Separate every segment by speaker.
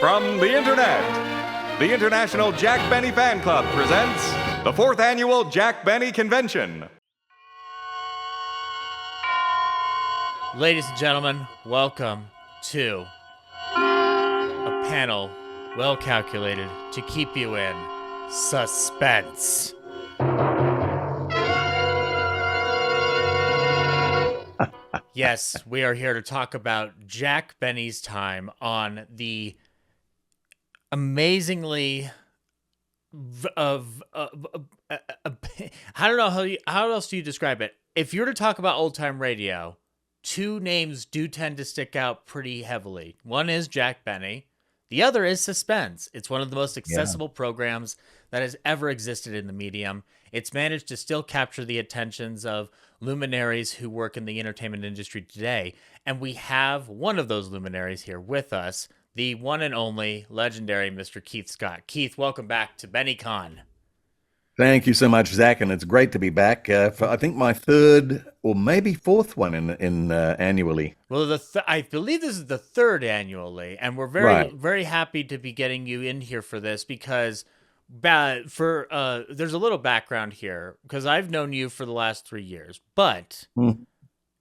Speaker 1: From the Internet, the International Jack Benny Fan Club presents the 4th Annual Jack Benny Convention.
Speaker 2: Ladies and gentlemen, welcome to a panel well calculated to keep you in suspense. Yes, we are here to talk about Jack Benny's time on the amazingly I don't know how else do you describe it? If you're to talk about old time radio, two names do tend to stick out pretty heavily. One is Jack Benny. The other is Suspense. It's one of the most accessible programs that has ever existed in the medium. It's managed to still capture the attentions of luminaries who work in the entertainment industry today. And we have one of those luminaries here with us, the one and only legendary Mr. Keith Scott. Keith, welcome back to BennyCon.
Speaker 3: Thank you so much, Zach, and it's great to be back for I think my third or maybe fourth one in annually.
Speaker 2: Well, I believe this is the third annually, and we're very happy to be getting you in here for this because there's a little background here because I've known you for the last 3 years, but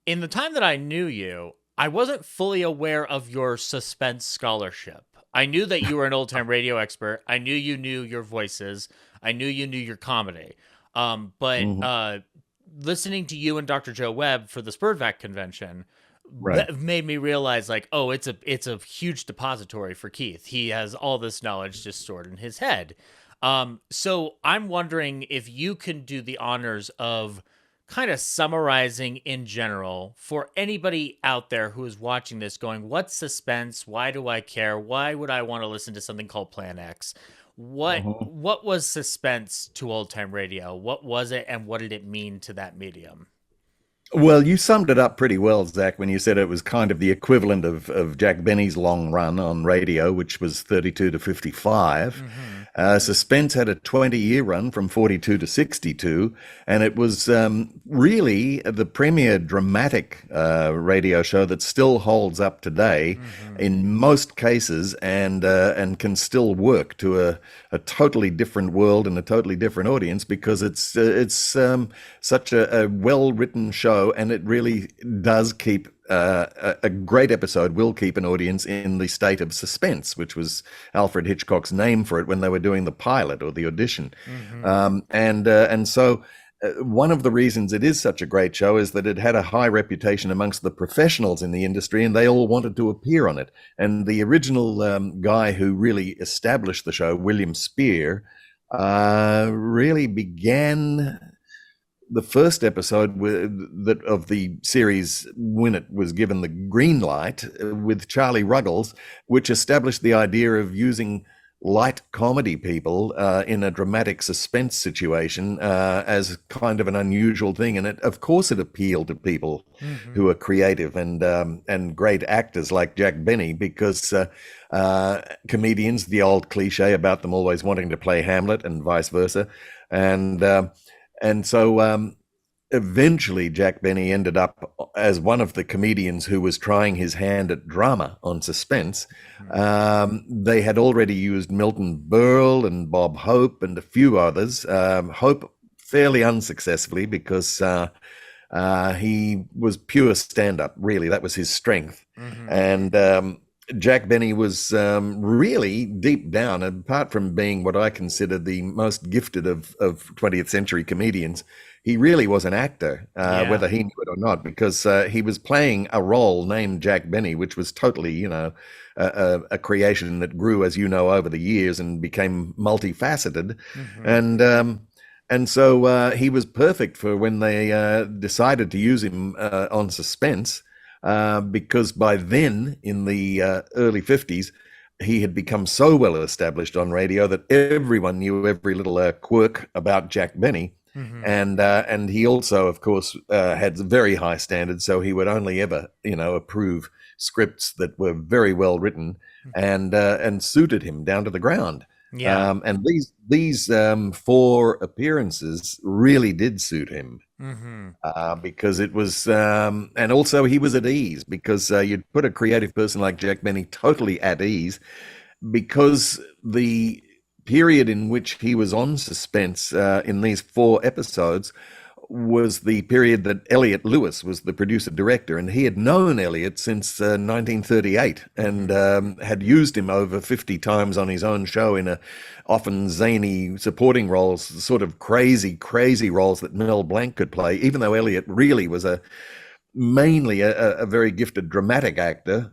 Speaker 2: in the time that I knew you, I wasn't fully aware of your suspense scholarship. I knew that you were an old-time radio expert. I knew you knew your voices. I knew you knew your comedy. But listening to you and Dr. Joe Webb for the Spurvac convention made me realize, like, oh, it's a huge depository for Keith. He has all this knowledge just stored in his head. So I'm wondering if you can do the honors of kind of summarizing in general for anybody out there who is watching this going, what's suspense? Why do I care? Why would I want to listen to something called Plan X? What was suspense to old time radio? What was it and what did it mean to that medium?
Speaker 3: Well, you summed it up pretty well, Zach, when you said it was kind of the equivalent of Jack Benny's long run on radio, which was 32 to 55. Suspense had a 20-year run from 42 to 62, and it was really the premier dramatic radio show that still holds up today in most cases and can still work to a totally different world and a totally different audience because it's such a well-written show. And it really does keep a great episode will keep an audience in the state of suspense, which was Alfred Hitchcock's name for it when they were doing the pilot or the audition. And so one of the reasons it is such a great show is that it had a high reputation amongst the professionals in the industry, and they all wanted to appear on it. And the original guy who really established the show, William Spear, really began the first episode of the series when it was given the green light with Charlie Ruggles, which established the idea of using light comedy people in a dramatic suspense situation as kind of an unusual thing. And of course it appealed to people who are creative and great actors like Jack Benny, because comedians, the old cliche about them always wanting to play Hamlet and vice versa. And so eventually Jack Benny ended up as one of the comedians who was trying his hand at drama on suspense. They had already used Milton Berle and Bob Hope and a few others. Hope fairly unsuccessfully because he was pure stand-up, really. That was his strength. And Jack Benny was really deep down, apart from being what I consider the most gifted of 20th century comedians, he really was an actor, whether he knew it or not, because he was playing a role named Jack Benny, which was totally, a creation that grew, as you know, over the years and became multifaceted. And so he was perfect for when they decided to use him on Suspense. Because by then, in the early 50s, he had become so well established on radio that everyone knew every little quirk about Jack Benny. And he also, of course, had very high standards, so he would only ever, approve scripts that were very well written and suited him down to the ground. And these 4 appearances really did suit him. Because it was, and also he was at ease because you'd put a creative person like Jack Benny totally at ease, because the period in which he was on Suspense in these 4 episodes was the period that Elliot Lewis was the producer director, and he had known Elliot since 1938 and had used him over 50 times on his own show in a often zany supporting roles, sort of crazy roles that Mel Blanc could play, even though Elliot really was mainly a very gifted dramatic actor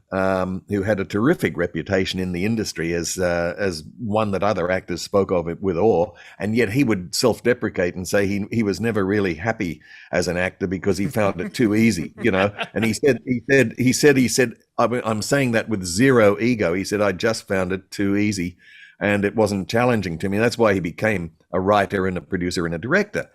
Speaker 3: who had a terrific reputation in the industry as one that other actors spoke of it with awe, and yet he would self-deprecate and say he was never really happy as an actor because he found it too easy, And he said I'm saying that with zero ego. He said, I just found it too easy, and it wasn't challenging to me. That's why he became a writer and a producer and a director.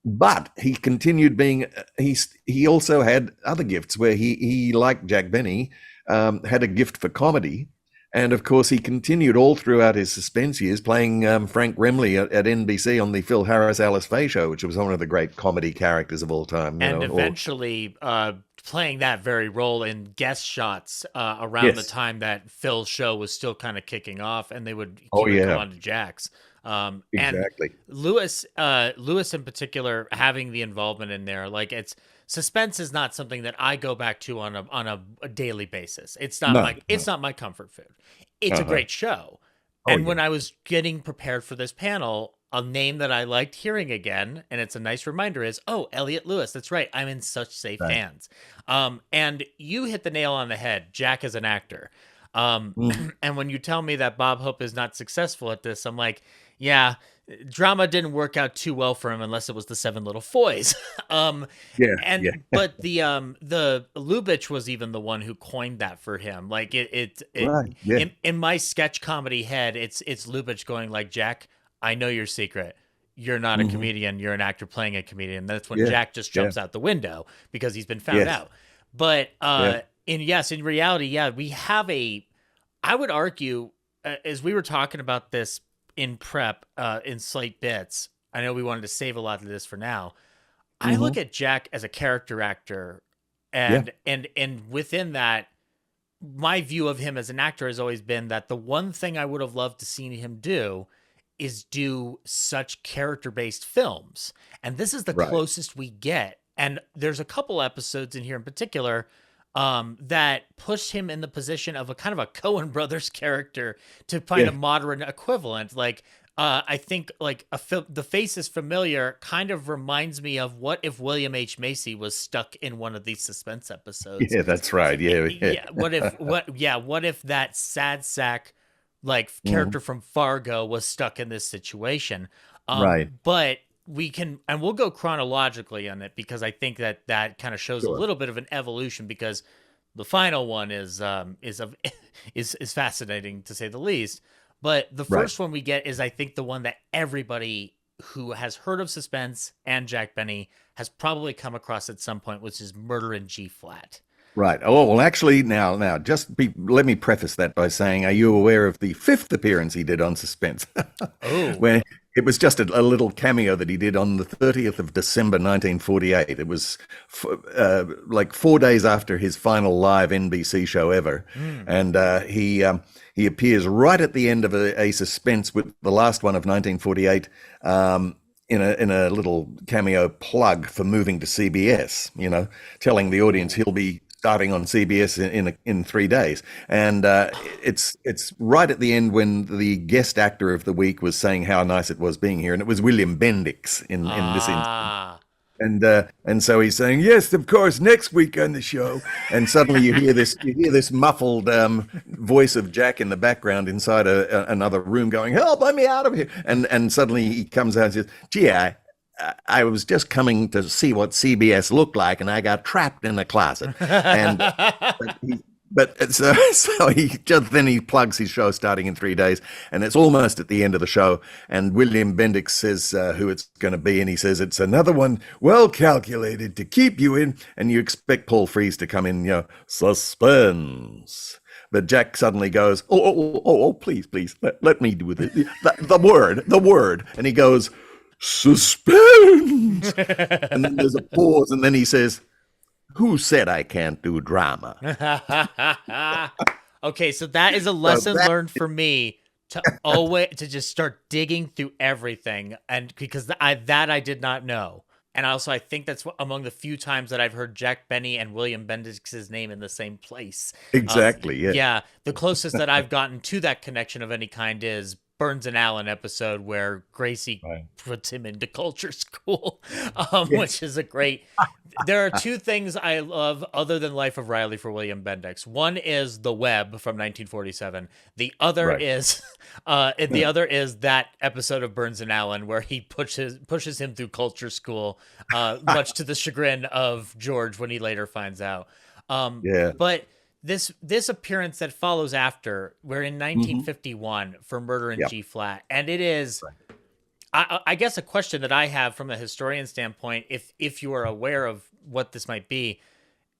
Speaker 3: But he continued being, he also had other gifts where he like Jack Benny, had a gift for comedy. And of course, he continued all throughout his Suspense years playing Frank Remley at NBC on the Phil Harris Alice Faye show, which was one of the great comedy characters of all time.
Speaker 2: And eventually playing that very role in guest shots around the time that Phil's show was still kind of kicking off, and they would keep it on to Jack's.
Speaker 3: Exactly.
Speaker 2: And Lewis in particular, having the involvement in there, like Suspense is not something that I go back to on a daily basis. It's not it's not my comfort food. It's a great show. And when I was getting prepared for this panel, a name that I liked hearing again, and it's a nice reminder, is Elliot Lewis. That's right. I'm in such safe hands. And you hit the nail on the head. Jack is an actor. And when you tell me that Bob Hope is not successful at this, I'm like, yeah, drama didn't work out too well for him unless it was the Seven Little Foys. But the Lubitsch was even the one who coined that for him. Like in my sketch comedy head, it's Lubitsch going like, Jack, I know your secret. You're not a comedian. You're an actor playing a comedian. That's when Jack just jumps out the window because he's been found out. But in reality, we have I would argue, as we were talking about this in prep, in slight bits, I know we wanted to save a lot of this for now. I look at Jack as a character actor, and within that, my view of him as an actor has always been that the one thing I would have loved to see him do is do such character-based films. And this is the closest we get. And there's a couple episodes in here in particular that pushed him in the position of a kind of a Coen Brothers character to find a modern equivalent. Like, I think like The Face is Familiar kind of reminds me of what if William H. Macy was stuck in one of these Suspense episodes.
Speaker 3: Yeah, that's right. Yeah.
Speaker 2: What if that sad sack like character from Fargo was stuck in this situation? But we can, and we'll go chronologically on it because I think that kind of shows a little bit of an evolution, because the final one is fascinating to say the least. But the first one we get is, I think, the one that everybody who has heard of Suspense and Jack Benny has probably come across at some point, which is Murder in G Flat.
Speaker 3: Right. Oh, well, actually, now, let me preface that by saying, are you aware of the 5th appearance he did on Suspense? Where it was just a little cameo that he did on the 30th of December, 1948. It was like 4 days after his final live NBC show ever. And he appears right at the end of a Suspense with the last one of 1948, in a little cameo plug for moving to CBS, telling the audience he'll be starting on CBS in 3 days. And it's right at the end when the guest actor of the week was saying how nice it was being here, and it was William Bendix in this instance. And so he's saying, yes, of course, next week on the show. And suddenly you hear this muffled voice of Jack in the background inside another room going, help, let me out of here. And suddenly he comes out and says, gee, I was just coming to see what CBS looked like, and I got trapped in the closet. And so he plugs his show starting in 3 days, and it's almost at the end of the show. And William Bendix says who it's going to be, and he says it's another one well calculated to keep you in. And you expect Paul Frees to come in, suspense. But Jack suddenly goes, oh, please, let me do it. The word, and he goes, suspense. And then there's a pause, and then he says, who said I can't do drama?
Speaker 2: Okay, so that is a lesson learned for me to just start digging through everything, and because I did not know. And also, I think that's among the few times that I've heard Jack Benny and William Bendix's name in the same place.
Speaker 3: Exactly, yeah.
Speaker 2: Yeah, the closest that I've gotten to that connection of any kind is Burns and Allen episode where Gracie puts him into culture school, which is a great... There are two things I love other than Life of Riley for William Bendix. One is The Web from 1947. The other is that episode of Burns and Allen where he pushes him through culture school, much to the chagrin of George when he later finds out. But this appearance that follows after, we're in 1951 for Murder in G Flat, and it is... I guess a question that I have from a historian standpoint, if you are aware of what this might be,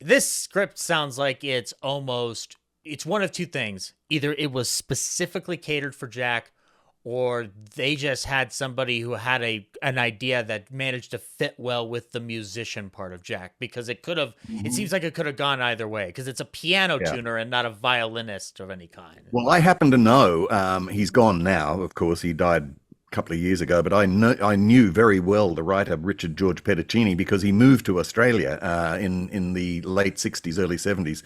Speaker 2: this script sounds like it's one of two things. Either it was specifically catered for Jack, or they just had somebody who had an idea that managed to fit well with the musician part of Jack, because it could have, it seems like it could have gone either way, because it's a piano tuner and not a violinist of any kind.
Speaker 3: Well, I happen to know, he's gone now, of course, he died couple of years ago, but I knew very well the writer Richard George Petticini, because he moved to Australia in the late 60s, early 70s,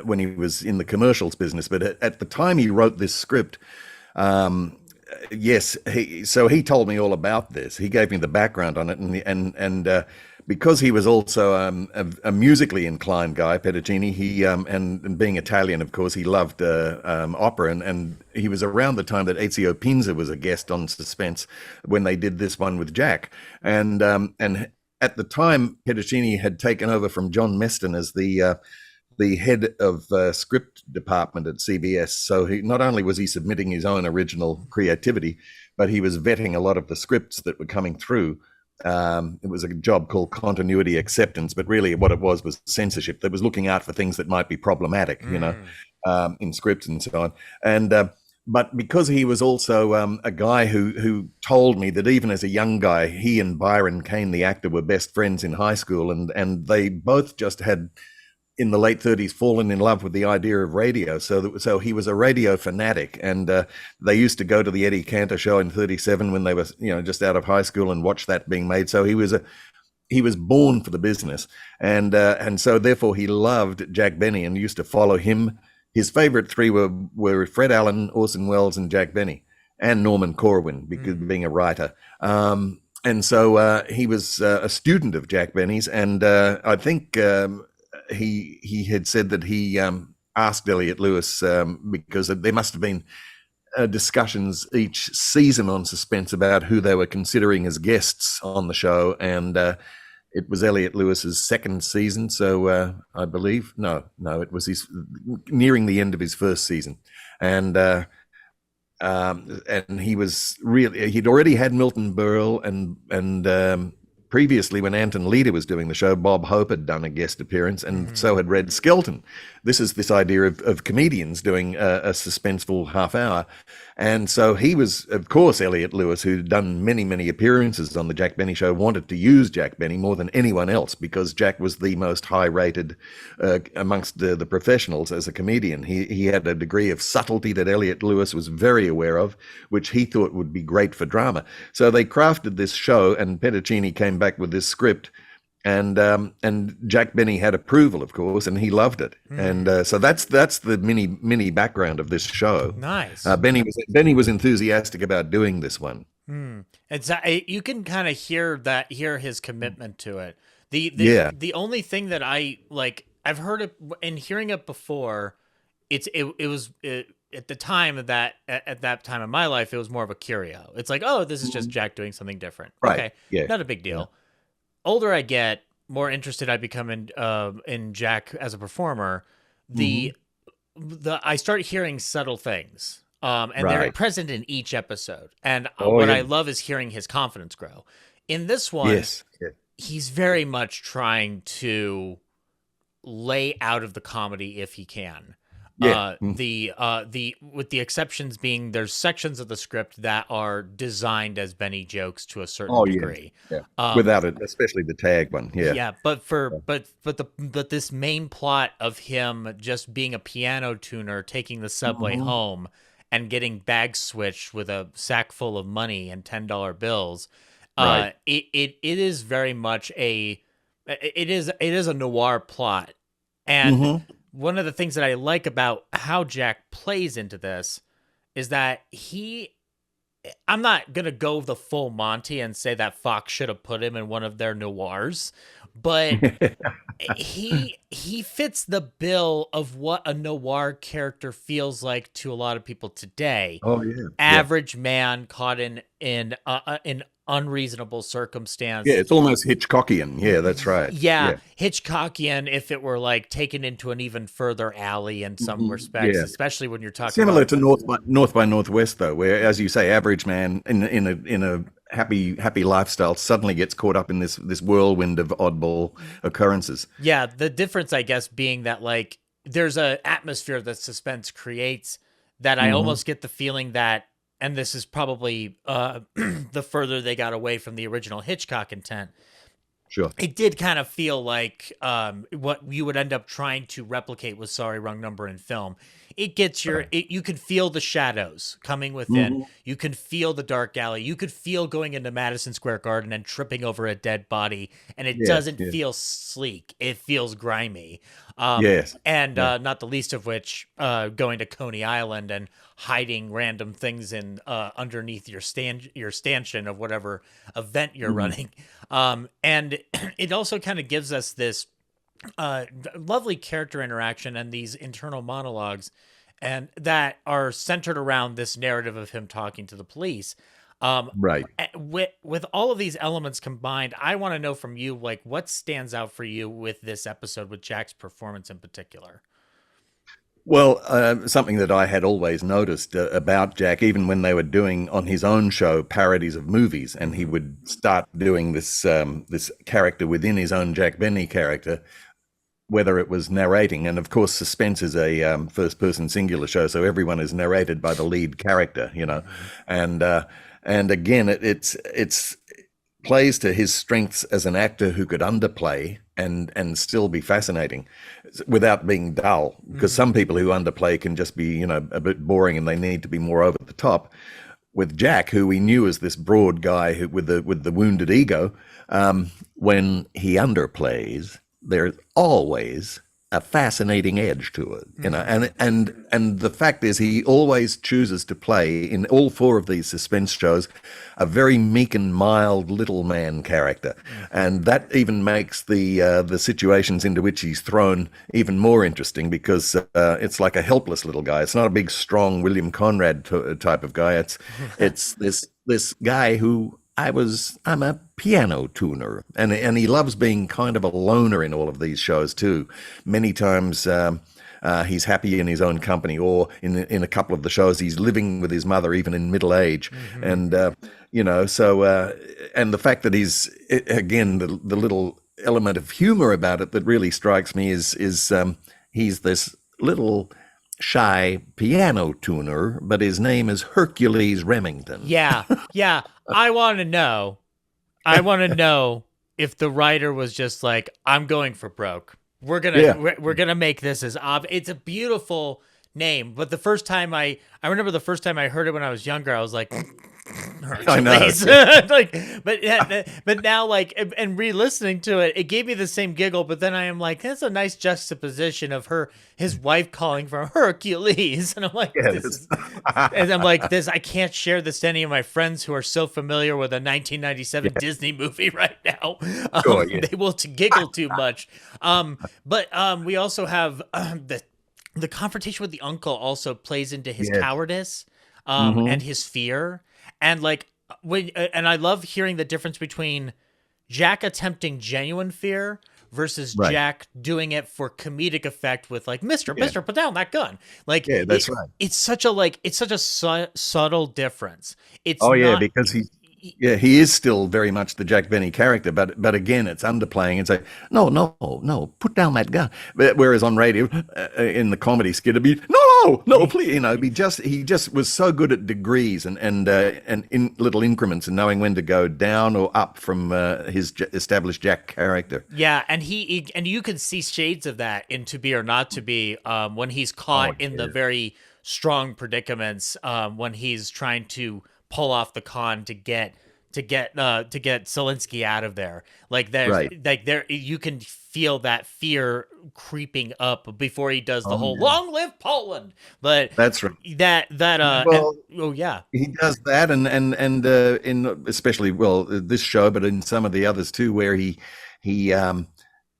Speaker 3: when he was in the commercials business. But at the time he wrote this script, he told me all about this. He gave me the background on it, and because he was also a musically inclined guy, Petticini, he and being Italian, of course, he loved opera, and he was around the time that Ezio Pinza was a guest on Suspense when they did this one with Jack, and at the time Petticini had taken over from John Meston as the head of script department at CBS. So he not only was he submitting his own original creativity, but he was vetting a lot of the scripts that were coming through. It was a job called continuity acceptance, but really what it was censorship that was looking out for things that might be problematic, in scripts and so on. And but because he was also a guy who told me that even as a young guy, he and Byron Kane, the actor, were best friends in high school, and they both just had, in the late 30s, fallen in love with the idea of radio. So he was a radio fanatic, and they used to go to the Eddie Cantor show in 37 when they were, just out of high school, and watch that being made. So he was born for the business, and so therefore he loved Jack Benny and used to follow him. His favorite three were Fred Allen, Orson Welles, and Jack Benny, and Norman Corwin, because being a writer. And so he was a student of Jack Benny's, and I think he had said that he asked Elliot Lewis, because there must have been discussions each season on Suspense about who they were considering as guests on the show, and it was Elliot Lewis's second season. So I believe no, it was his nearing the end of his first season, and he was really, he'd already had Milton Berle, and previously, when Anton Leader was doing the show, Bob Hope had done a guest appearance, and so had Red Skelton. This idea of comedians doing a suspenseful half hour. And so he was, of course, Elliot Lewis, who'd done many, many appearances on the Jack Benny show, wanted to use Jack Benny more than anyone else, because Jack was the most high-rated amongst the professionals as a comedian. He had a degree of subtlety that Elliot Lewis was very aware of, which he thought would be great for drama. So they crafted this show, and Petticini came back with this script, and Jack Benny had approval, of course, and he loved it. And so that's the mini background of this show.
Speaker 2: Nice.
Speaker 3: Benny was enthusiastic about doing this one.
Speaker 2: It's you can kind of hear his commitment to it. The only thing that I like, I've heard it and hearing it before. It was at the time of that, at that time of my life, it was more of a curio. It's like, oh, this is just Jack doing something different.
Speaker 3: Right.
Speaker 2: Okay.
Speaker 3: Yeah.
Speaker 2: Not a big deal. Yeah. Older I get, more interested I become in Jack as a performer. I start hearing subtle things, and they're present in each episode. And I love is hearing his confidence grow. In this one, he's very much trying to lay out of the comedy if he can.
Speaker 3: Yeah.
Speaker 2: The with the exceptions being there's sections of the script that are designed as Benny jokes to a certain
Speaker 3: Oh, yeah.
Speaker 2: degree.
Speaker 3: Yeah. Without it, especially the tag one. Yeah.
Speaker 2: Yeah, but this main plot of him just being a piano tuner, taking the subway home and getting bag switched with a sack full of money and $10 bills,
Speaker 3: Right.
Speaker 2: it is very much it is a noir plot. And
Speaker 3: Mm-hmm.
Speaker 2: one of the things that I like about how Jack plays into this is that I'm not going to go the full Monty and say that Fox should have put him in one of their noirs, but he fits the bill of what a noir character feels like to a lot of people today.
Speaker 3: Oh, yeah.
Speaker 2: Average man caught in unreasonable circumstance.
Speaker 3: Yeah, it's almost Hitchcockian. Yeah, that's right.
Speaker 2: Yeah, Hitchcockian if it were like taken into an even further alley in some respects, especially when you're talking
Speaker 3: similar
Speaker 2: about
Speaker 3: to North by Northwest, though, where, as you say, average man in a happy lifestyle suddenly gets caught up in this whirlwind of oddball occurrences.
Speaker 2: Yeah, the difference, I guess, being that like there's a atmosphere that Suspense creates that I almost get the feeling that, and this is probably the further they got away from the original Hitchcock intent.
Speaker 3: Sure.
Speaker 2: It did kind of feel like what you would end up trying to replicate with Sorry Wrong Number in film. It gets you can feel the shadows coming within. You can feel the dark alley. You could feel going into Madison Square Garden and tripping over a dead body, and it doesn't feel sleek. It feels grimy. And not the least of which going to Coney Island and hiding random things in underneath your stanchion of whatever event you're running. And it also kind of gives us this lovely character interaction and these internal monologues and that are centered around this narrative of him talking to the police.
Speaker 3: Right.
Speaker 2: With all of these elements combined, I want to know from you, like, what stands out for you with this episode, with Jack's performance in particular?
Speaker 3: Well, something that I had always noticed about Jack, even when they were doing on his own show parodies of movies, and he would start doing this character within his own Jack Benny character, whether it was narrating, and of course Suspense is a first-person singular show, so everyone is narrated by the lead character, and again it's plays to his strengths as an actor who could underplay and still be fascinating without being dull, because some people who underplay can just be a bit boring and they need to be more over the top. With Jack, who we knew as this broad guy with the wounded ego, when he underplays, there's always a fascinating edge to it, and the fact is he always chooses to play in all four of these Suspense shows a very meek and mild little man character, and that even makes the situations into which he's thrown even more interesting, because it's like a helpless little guy. It's not a big strong William Conrad type of guy. It's this guy who I'm a piano tuner, and he loves being kind of a loner in all of these shows too. Many times he's happy in his own company, or in a couple of the shows he's living with his mother even in middle age, and and the fact that he's again the little element of humor about it that really strikes me is he's this little shy piano tuner, but his name is Hercules Remington.
Speaker 2: Yeah. I want to know if the writer was just like, I'm going for broke. We're gonna make this as it's a beautiful name, but the first time I remember the first time I heard it when I was younger, I was like,
Speaker 3: I know.
Speaker 2: but now, like, and re-listening to it, it gave me the same giggle. But then I am like, that's a nice juxtaposition of his wife calling for Hercules, and I'm like, I can't share this to any of my friends who are so familiar with a 1997 Disney movie right now. They will giggle too much. But we also have the confrontation with the uncle also plays into his cowardice and his fear. And like and I love hearing the difference between Jack attempting genuine fear versus Jack doing it for comedic effect with like, Mister, put down that gun. Like,
Speaker 3: that's right.
Speaker 2: It's such a subtle difference. It's
Speaker 3: because Yeah, he is still very much the Jack Benny character, but again, it's underplaying and say, no, no, no, put down that gun. Whereas on radio, in the comedy skit, it'd be, no, please, he just was so good at degrees and in little increments and knowing when to go down or up from his established Jack character.
Speaker 2: Yeah, and and you can see shades of that in To Be or Not to Be when he's caught in the very strong predicaments when he's trying to pull off the con to get Zelensky out of there. Like you can feel that fear creeping up before he does the whole "Long live Poland." But
Speaker 3: that's right.
Speaker 2: He
Speaker 3: does that, and in especially this show, but in some of the others too, where he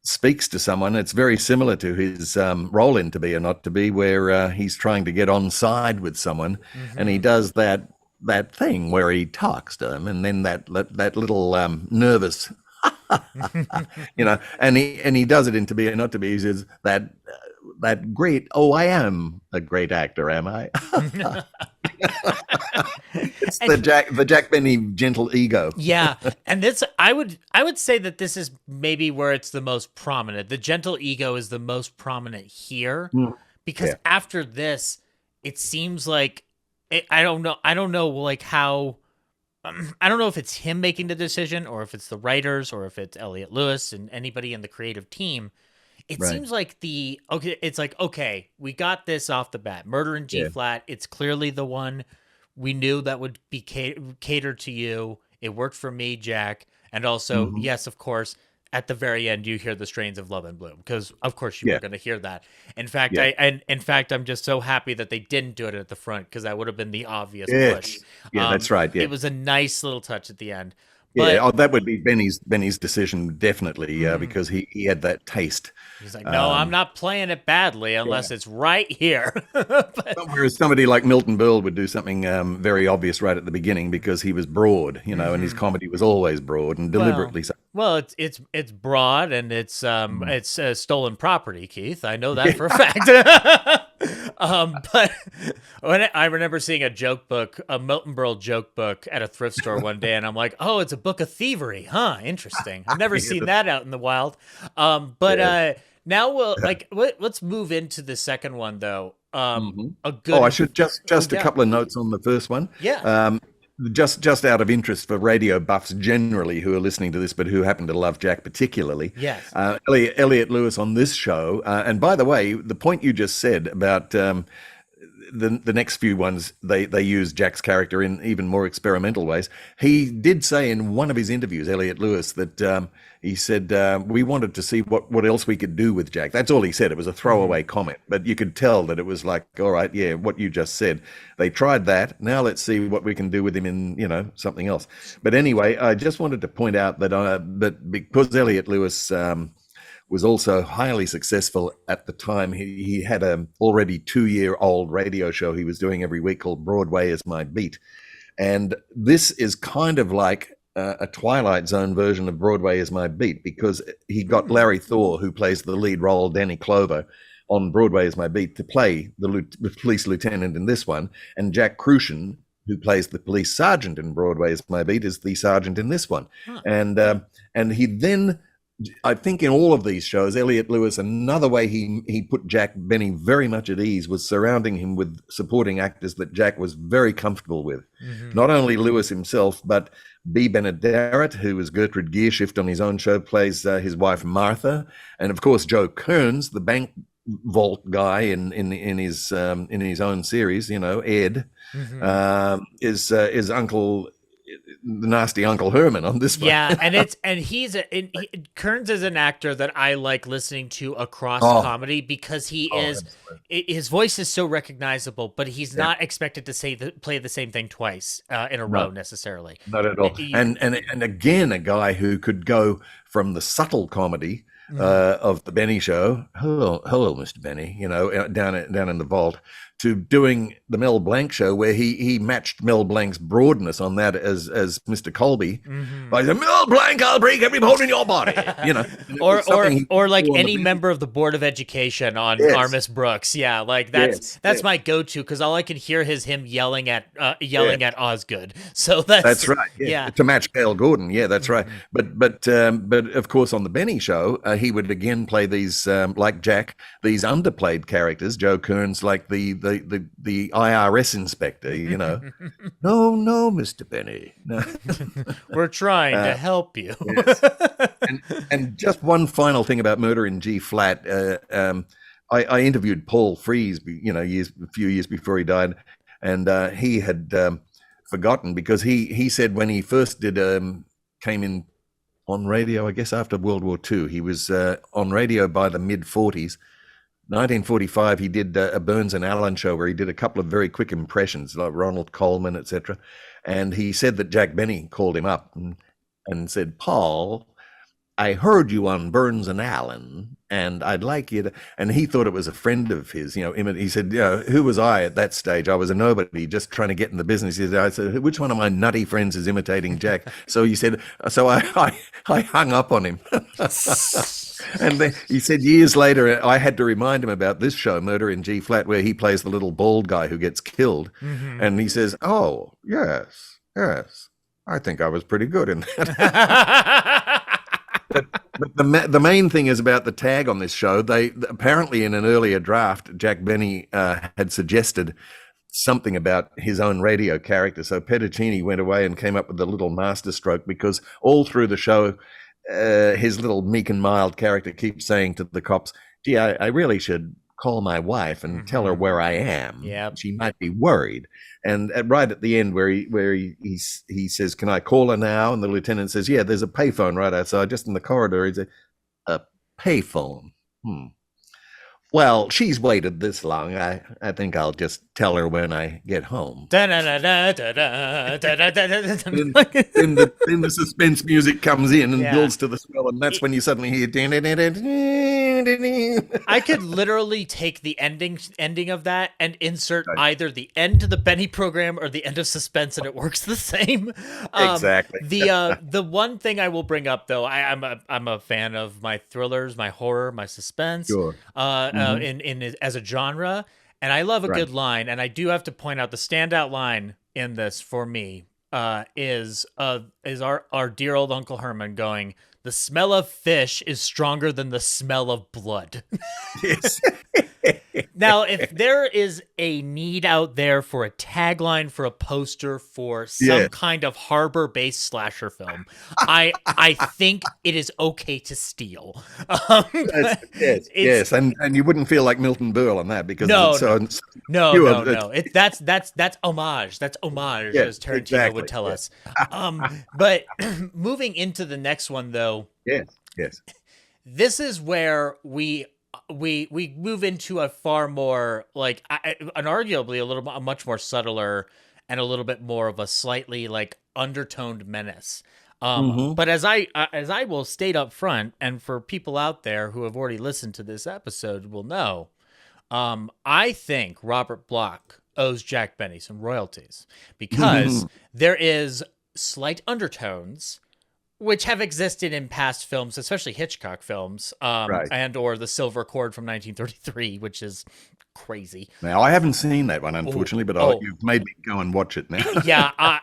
Speaker 3: speaks to someone. It's very similar to his role in To Be or Not to Be, where he's trying to get on side with someone, and he does that thing where he talks to them, and then that little nervous, and he does it in To Be or Not to Be. He says that great. Oh, I am a great actor, am I? It's the Jack Benny gentle ego.
Speaker 2: Yeah, and I would say that this is maybe where it's the most prominent. The gentle ego is the most prominent here, because after this, it seems like I don't know like how. I don't know if it's him making the decision or if it's the writers or if it's Elliot Lewis and anybody in the creative team. It seems like okay, we got this off the bat. Murder in G flat. It's clearly the one we knew that would be catered to you. It worked for me, Jack. And also, yes, of course, at the very end, you hear the strains of Love and Bloom, because of course you were going to hear that. In fact, I'm just so happy that they didn't do it at the front, because that would have been the obvious push.
Speaker 3: Yeah, that's right. Yeah.
Speaker 2: It was a nice little touch at the end.
Speaker 3: But, that would be Benny's decision, definitely, because he had that taste.
Speaker 2: He's like, no, I'm not playing it badly unless it's right here.
Speaker 3: Whereas somebody like Milton Berle would do something very obvious right at the beginning, because he was broad, and his comedy was always broad and deliberately so.
Speaker 2: Well, it's broad, and it's stolen property, Keith. I know that for a fact. But I remember seeing a Milton Berle joke book at a thrift store one day, and I'm like, oh, it's a book of thievery, huh? Interesting. I've never seen that out in the wild. Now let's move into the second one, though. I should just a couple of notes on the first one. Yeah.
Speaker 3: Just out of interest for radio buffs generally who are listening to this, but who happen to love Jack particularly.
Speaker 2: Yes.
Speaker 3: Elliot Lewis on this show. And by the way, the point you just said about the next few ones, they use Jack's character in even more experimental ways. He did say in one of his interviews, Elliot Lewis, that he said, we wanted to see what else we could do with Jack. That's all he said. It was a throwaway comment, but you could tell that it was like, all right, yeah, what you just said. They tried that. Now let's see what we can do with him in, something else. But anyway, I just wanted to point out that because Elliot Lewis was also highly successful at the time, he had a already 2-year-old radio show he was doing every week called Broadway Is My Beat. And this is kind of like a Twilight Zone version of Broadway Is My Beat, because he got Larry Thor, who plays the lead role, Danny Clover, on Broadway Is My Beat, to play the police lieutenant in this one. And Jack Crucian, who plays the police sergeant in Broadway Is My Beat, is the sergeant in this one. Huh. And he then, I think in all of these shows, Elliot Lewis, another way he put Jack Benny very much at ease was surrounding him with supporting actors that Jack was very comfortable with. Not only Lewis himself, but B. Benaderet, who was Gertrude Gearshift on his own show, plays his wife Martha, and of course Joe Kearns, the bank vault guy in his own series, Ed, is Uncle. The nasty Uncle Herman on this one.
Speaker 2: Yeah, and Kearns is an actor that I like listening to across comedy, because his voice is so recognizable, but he's not expected to play the same thing twice in a row necessarily.
Speaker 3: Not at all. And again, a guy who could go from the subtle comedy of the Benny Show, hello, Mr. Benny, down in the vault, to doing the Mel Blanc show, where he matched Mel Blanc's broadness on that as Mr. Colby by saying, Mel Blanc, I'll break every bone in your body,
Speaker 2: or like any member of the Board of Education on Armis Brooks. Yeah, like that's my go-to, because all I can hear is him yelling at Osgood. So that's
Speaker 3: right. Yeah. To match Gail Gordon. Yeah, that's right. But of course on the Benny show, he would again play these like Jack, these underplayed characters. Joe Kearns, like the IRS inspector, no, Mr. Benny, no.
Speaker 2: We're trying to help you.
Speaker 3: Yes. And just one final thing about Murder in G Flat. I interviewed Paul Frees, a few years before he died, and he had forgotten, because he said when he first came in on radio, I guess after World War II, he was on radio by the mid-40s. 1945, he did a Burns and Allen show where he did a couple of very quick impressions, like Ronald Coleman, etc. And he said that Jack Benny called him up and said, Paul, I heard you on Burns and Allen, and I'd like you to, and he thought it was a friend of his, he said, who was I at that stage? I was a nobody, just trying to get in the business. I said, which one of my nutty friends is imitating Jack? So he said, so I hung up on him. And then he said years later, I had to remind him about this show, Murder in G Flat, where he plays the little bald guy who gets killed. And he says, oh, yes, I think I was pretty good in that. But the main thing is about the tag on this show. They apparently, in an earlier draft, Jack Benny had suggested something about his own radio character. So Petticini went away and came up with a little masterstroke, because all through the show, his little meek and mild character keeps saying to the cops, gee, I really should call my wife and tell her where I am.
Speaker 2: Yeah,
Speaker 3: she might be worried. And right at the end, where he says, "Can I call her now?" and the lieutenant says, "Yeah, there's a payphone right outside, just in the corridor." He said, "A payphone? Well, she's waited this long. I think I'll just tell her when I get home." Then the suspense music comes in and builds to the swell, and that's when you suddenly hear.
Speaker 2: I could literally take the ending of that and insert either the end to the Benny program or the end of Suspense, and it works the same.
Speaker 3: Exactly.
Speaker 2: The one thing I will bring up, though, I'm a fan of my thrillers, my horror, my suspense. Sure. In as a genre, and I love a good line, and I do have to point out the standout line in this for me is our dear old Uncle Herman going, "The smell of fish is stronger than the smell of blood."
Speaker 3: Yes.
Speaker 2: Now, if there is a need out there for a tagline for a poster for some kind of harbor-based slasher film, I think it is okay to steal.
Speaker 3: Yes, and you wouldn't feel like Milton Berle on that, because
Speaker 2: no. That's homage. That's homage, as Tarantino would tell us. But moving into the next one, though.
Speaker 3: Yes.
Speaker 2: This is where we move into a far more like an arguably a much more subtler and a little bit more of a slightly like undertoned menace. But as I will state up front, and for people out there who have already listened to this episode will know, I think Robert Bloch owes Jack Benny some royalties, because there is slight undertones which have existed in past films, especially Hitchcock films, and or The Silver Cord from 1933, which is crazy.
Speaker 3: Now, I haven't seen that one, unfortunately, but you've made me go and watch it now.
Speaker 2: Yeah,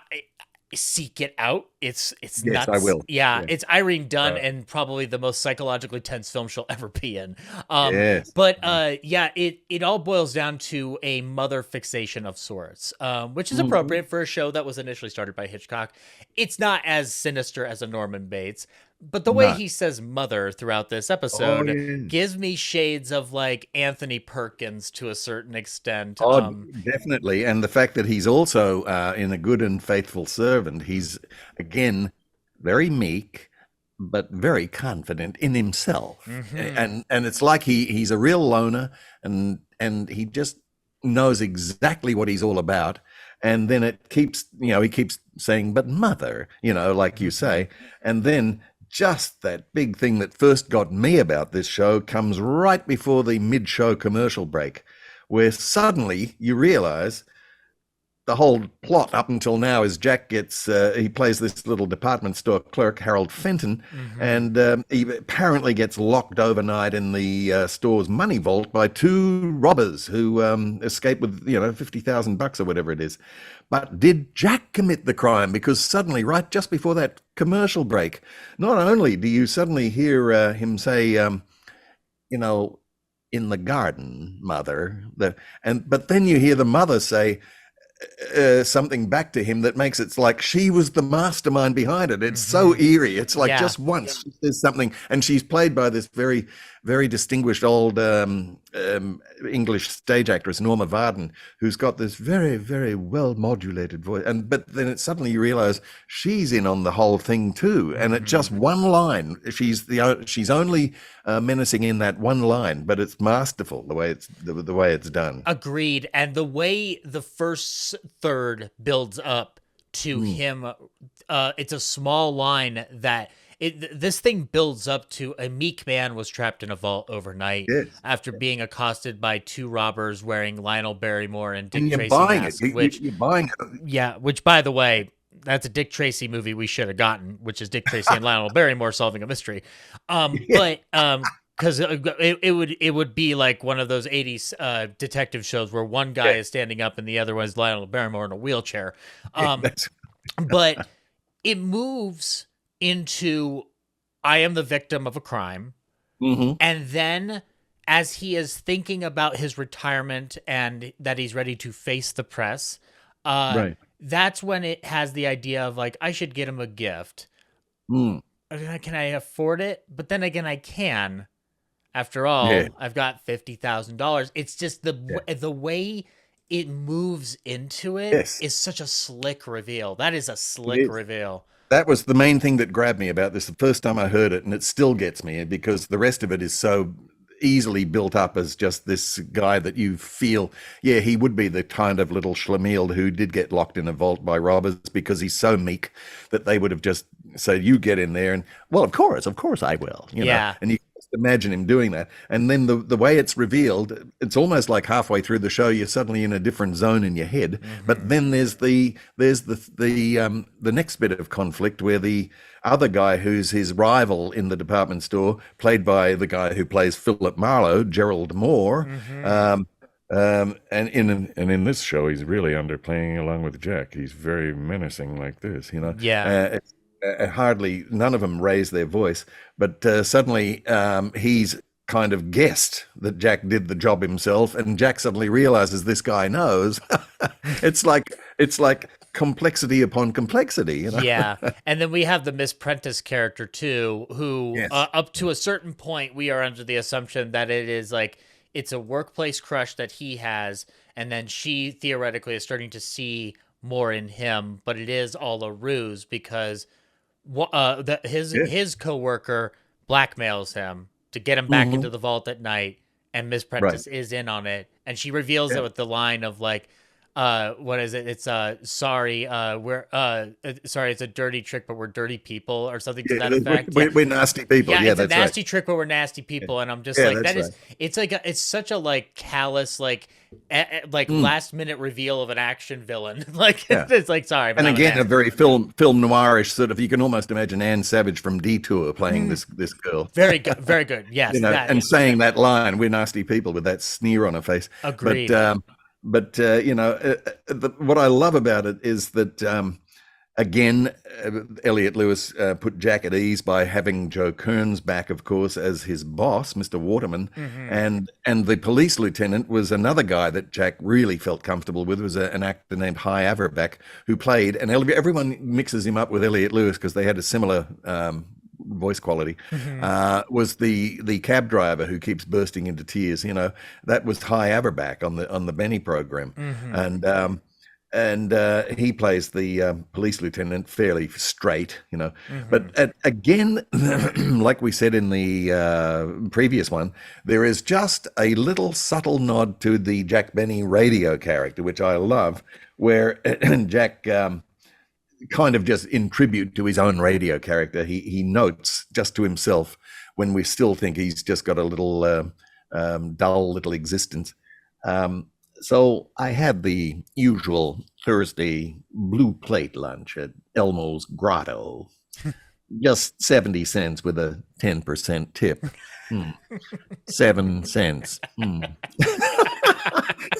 Speaker 2: seek it out. It's
Speaker 3: yes,
Speaker 2: nuts.
Speaker 3: I will.
Speaker 2: Yeah, it's Irene Dunn, and probably the most psychologically tense film she'll ever be in.
Speaker 3: Yes.
Speaker 2: But it all boils down to a mother fixation of sorts, which is appropriate for a show that was initially started by Hitchcock. It's not as sinister as a Norman Bates, but the way he says mother throughout this episode gives me shades of like Anthony Perkins to a certain extent.
Speaker 3: Definitely. And the fact that he's also in A Good and Faithful Servant, he's again very meek but very confident in himself. And it's like he's a real loner, and he just knows exactly what he's all about. And then it keeps, he keeps saying, "But mother," like you say. And then just that big thing that first got me about this show comes right before the mid-show commercial break, where suddenly you realize the whole plot up until now is Jack gets, he plays this little department store clerk, Harold Fenton, and he apparently gets locked overnight in the store's money vault by two robbers who escape with, $50,000 or whatever it is. But did Jack commit the crime? Because suddenly, right just before that commercial break, not only do you suddenly hear him say, in the garden, mother, but then you hear the mother say, something back to him that makes it like she was the mastermind behind it. It's so eerie. It's like just once there's something, and she's played by this very, very distinguished old English stage actress, Norma Varden, who's got this very, very well modulated voice. But then it suddenly you realize she's in on the whole thing too. And at just one line, she's only menacing in that one line, but it's masterful the way it's done.
Speaker 2: Agreed. And the way the first third builds up to him, it's a small line that this thing builds up to a meek man was trapped in a vault overnight after being accosted by two robbers wearing Lionel Barrymore and Dick Tracy masks.
Speaker 3: You're buying it.
Speaker 2: Yeah, which, by the way, that's a Dick Tracy movie we should have gotten, which is Dick Tracy and Lionel Barrymore solving a mystery. But because it would be like one of those 80s detective shows where one guy is standing up and the other one is Lionel Barrymore in a wheelchair. But it moves into I am the victim of a crime. And then as he is thinking about his retirement and that he's ready to face the press, that's when it has the idea of like, I should get him a gift. Can I afford it? But then again, I can. After all, I've got $50,000. It's just the way it moves into it is such a slick reveal. That is a slick reveal.
Speaker 3: That was the main thing that grabbed me about this the first time I heard it, and it still gets me because the rest of it is so easily built up as just this guy that you feel, he would be the kind of little schlemiel who did get locked in a vault by robbers because he's so meek that they would have just said, you get in there, and well, of course I will, know? And you imagine him doing that, and then the way it's revealed, it's almost like halfway through the show you're suddenly in a different zone in your head. But then there's the next bit of conflict where the other guy who's his rival in the department store, played by the guy who plays Philip Marlowe, Gerald Moore, and in this show he's really underplaying along with Jack. He's very menacing like this, hardly none of them raise their voice, but suddenly he's kind of guessed that Jack did the job himself, and Jack suddenly realizes this guy knows. it's like complexity upon complexity,
Speaker 2: And then we have the Miss Prentice character too, who up to a certain point we are under the assumption that it is like it's a workplace crush that he has, and then she theoretically is starting to see more in him, but it is all a ruse because his coworker blackmails him to get him back into the vault at night, and Miss Prentice is in on it, and she reveals it with the line of like, what is it? It's sorry, it's a dirty trick, but we're dirty people, or something to that effect.
Speaker 3: We're nasty people.
Speaker 2: Yeah, it's a nasty trick, but we're nasty people, and I'm just like, that is. It's like it's such a like callous last minute reveal of an action villain. It's like sorry, but
Speaker 3: and again a very film noirish sort of. You can almost imagine Anne Savage from Detour playing this girl.
Speaker 2: Very good. Yes,
Speaker 3: saying that line, "We're nasty people," with that sneer on her face.
Speaker 2: Agreed.
Speaker 3: But what I love about it is that, again, Elliot Lewis put Jack at ease by having Joe Kearns back, of course, as his boss, Mr. Waterman. And the police lieutenant was another guy that Jack really felt comfortable with, was an actor named Hy Averback, who played, and everyone mixes him up with Elliot Lewis because they had a similar voice quality, was the cab driver who keeps bursting into tears. That was Hy Averback on the Benny program, and he plays the police lieutenant fairly straight, But again, like we said in the previous one, there is just a little subtle nod to the Jack Benny radio character, which I love, where Jack. Kind of just in tribute to his own radio character, he notes just to himself when we still think he's just got a little dull little existence. So I had the usual Thursday blue plate lunch at Elmo's Grotto, just 70 cents with a 10% tip. 7 cents.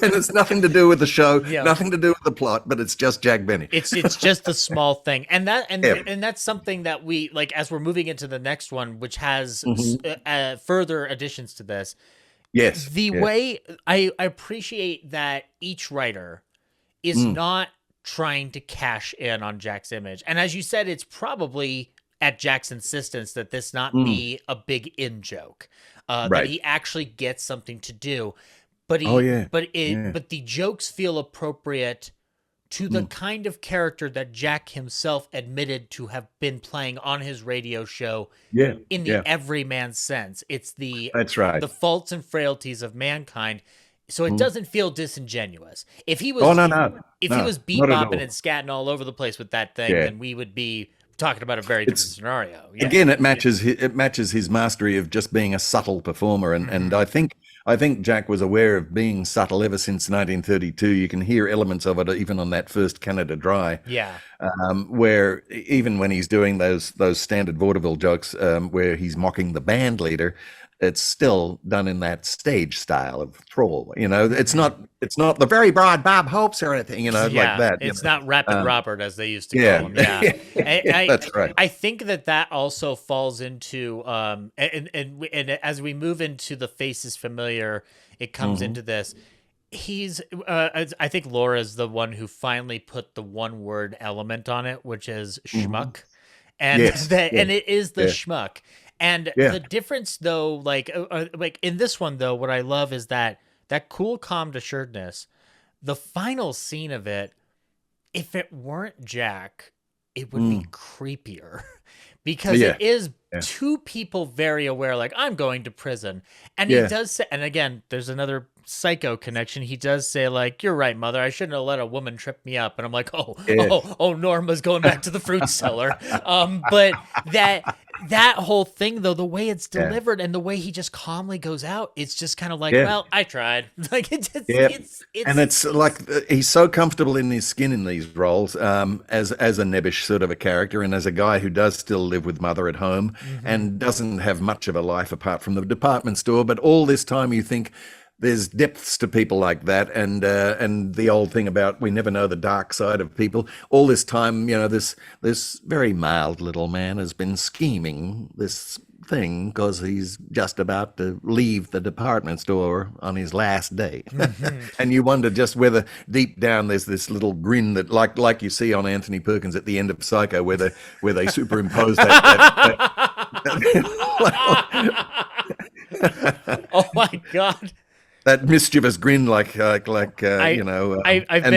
Speaker 3: And it's nothing to do with the show, nothing to do with the plot, but it's just Jack Benny.
Speaker 2: It's just a small thing, and that's something that we like as we're moving into the next one, which has further additions to this.
Speaker 3: Yes.
Speaker 2: The way I appreciate that each writer is not trying to cash in on Jack's image, and as you said, it's probably at Jack's insistence that this not be a big in joke, that he actually gets something to do. But but the jokes feel appropriate to the kind of character that Jack himself admitted to have been playing on his radio show. In the everyman sense, it's
Speaker 3: that's right.
Speaker 2: the faults and frailties of mankind. So it doesn't feel disingenuous. If he was, he was bebopping and scatting all over the place with that thing, then we would be talking about a very different scenario.
Speaker 3: Again, it matches his mastery of just being a subtle performer, and I think Jack was aware of being subtle ever since 1932. You can hear elements of it even on that first Canada Dry. Where even when he's doing those standard vaudeville jokes, where he's mocking the band leader, it's still done in that stage style of troll. It's not the very broad Bob Hopes or anything, like that.
Speaker 2: It's not Rapid Robert, as they used to call him.
Speaker 3: That's right.
Speaker 2: I think that also falls into, and as we move into the Faces Familiar, it comes into this. He's, I think Laura's the one who finally put the one word element on it, which is schmuck. And and it is the schmuck. And the difference, though, like in this one, though, what I love is that cool, calm assuredness. The final scene of it, if it weren't Jack, it would be creepier because it is two people very aware, like, I'm going to prison. And he does say, and again, there's another Psycho connection. He does say, like, you're right, mother, I shouldn't have let a woman trip me up. And I'm like, Norma's going back to the fruit cellar. But that whole thing, though, the way it's delivered and the way he just calmly goes out, it's just kind of like, well, I tried. Like it's
Speaker 3: and it's like he's so comfortable in his skin in these roles, as a nebbish sort of a character, and as a guy who does still live with mother at home and doesn't have much of a life apart from the department store. But all this time, you think there's depths to people like that, and the old thing about we never know the dark side of people. All this time, this very mild little man has been scheming this thing because he's just about to leave the department store on his last day. And you wonder just whether deep down there's this little grin that, like you see on Anthony Perkins at the end of Psycho, where they superimpose that
Speaker 2: oh my God.
Speaker 3: That mischievous grin, and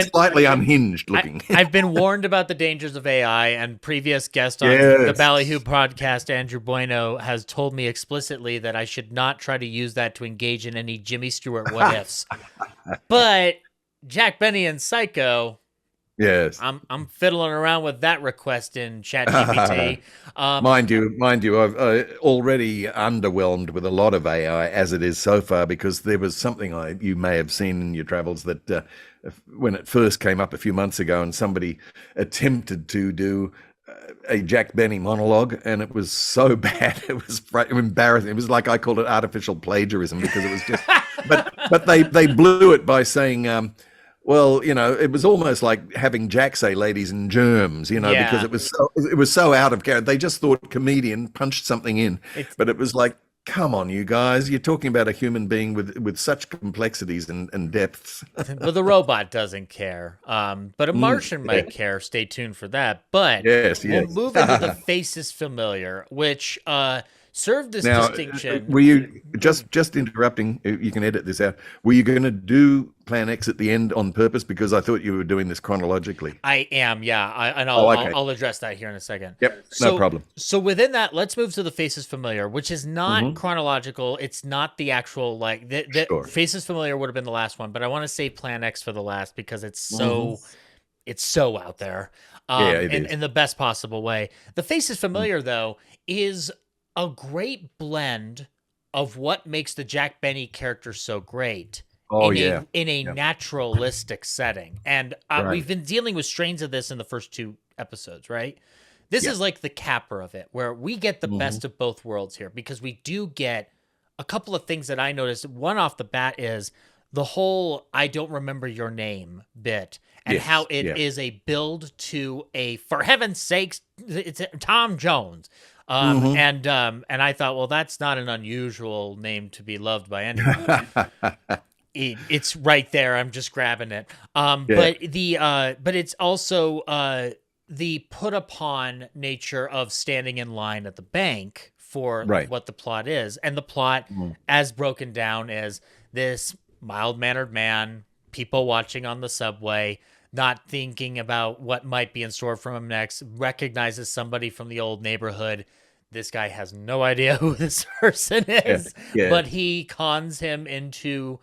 Speaker 3: slightly unhinged looking.
Speaker 2: I've been warned about the dangers of AI, and previous guest on the Ballyhoo podcast, Andrew Bueno, has told me explicitly that I should not try to use that to engage in any Jimmy Stewart what ifs. But Jack Benny and Psycho.
Speaker 3: Yes,
Speaker 2: I'm fiddling around with that request in ChatGPT.
Speaker 3: Mind you, I've already underwhelmed with a lot of AI as it is so far, because there was something you may have seen in your travels that when it first came up a few months ago, and somebody attempted to do a Jack Benny monologue, and it was so bad, it was embarrassing. It was like, I called it artificial plagiarism, because it was just. but they blew it by saying. Well, it was almost like having Jack say "ladies and germs," because it was so out of character. They just thought comedian, punched something in, but it was like, come on, you guys, you're talking about a human being with such complexities and depths.
Speaker 2: Well, the robot doesn't care, but a Martian might care. Stay tuned for that. But we'll move into the Faces Familiar, which served this distinction.
Speaker 3: Were you just interrupting? You can edit this out. Were you going to do Plan X at the end on purpose, because I thought you were doing this chronologically?
Speaker 2: I am, yeah. I'll address that here in a second.
Speaker 3: Yep, no problem.
Speaker 2: So within that, let's move to the Faces Familiar, which is not chronological. It's not the actual Faces Familiar would have been the last one, but I want to say Plan X for the last because it's so out there, in the best possible way. The Faces Familiar though is a great blend of what makes the Jack Benny character so great
Speaker 3: Oh,
Speaker 2: in
Speaker 3: yeah.
Speaker 2: a naturalistic setting. And we've been dealing with strains of this in the first 2 episodes, right? This is like the capper of it, where we get the best of both worlds here, because we do get a couple of things that I noticed. One off the bat is the whole "I don't remember your name" bit, and how it is a build to a, for heaven's sakes, it's Tom Jones. And I thought, well, that's not an unusual name to be loved by anyone. It's right there. I'm just grabbing it. But it's also the put upon nature of standing in line at the bank for what the plot is. And the plot, as broken down, is this mild-mannered man, people watching on the subway, not thinking about what might be in store for him next, recognizes somebody from the old neighborhood. This guy has no idea who this person is, but he cons him into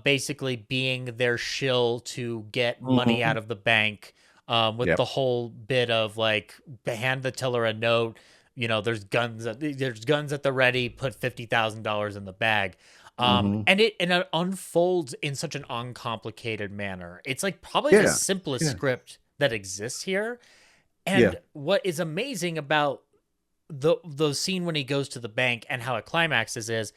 Speaker 2: basically being their shill to get money out of the bank, with the whole bit of like, hand the teller a note, there's guns at the ready, put $50,000 in the bag. And it unfolds in such an uncomplicated manner. It's like probably the simplest script that exists here. And what is amazing about the scene when he goes to the bank and how it climaxes is,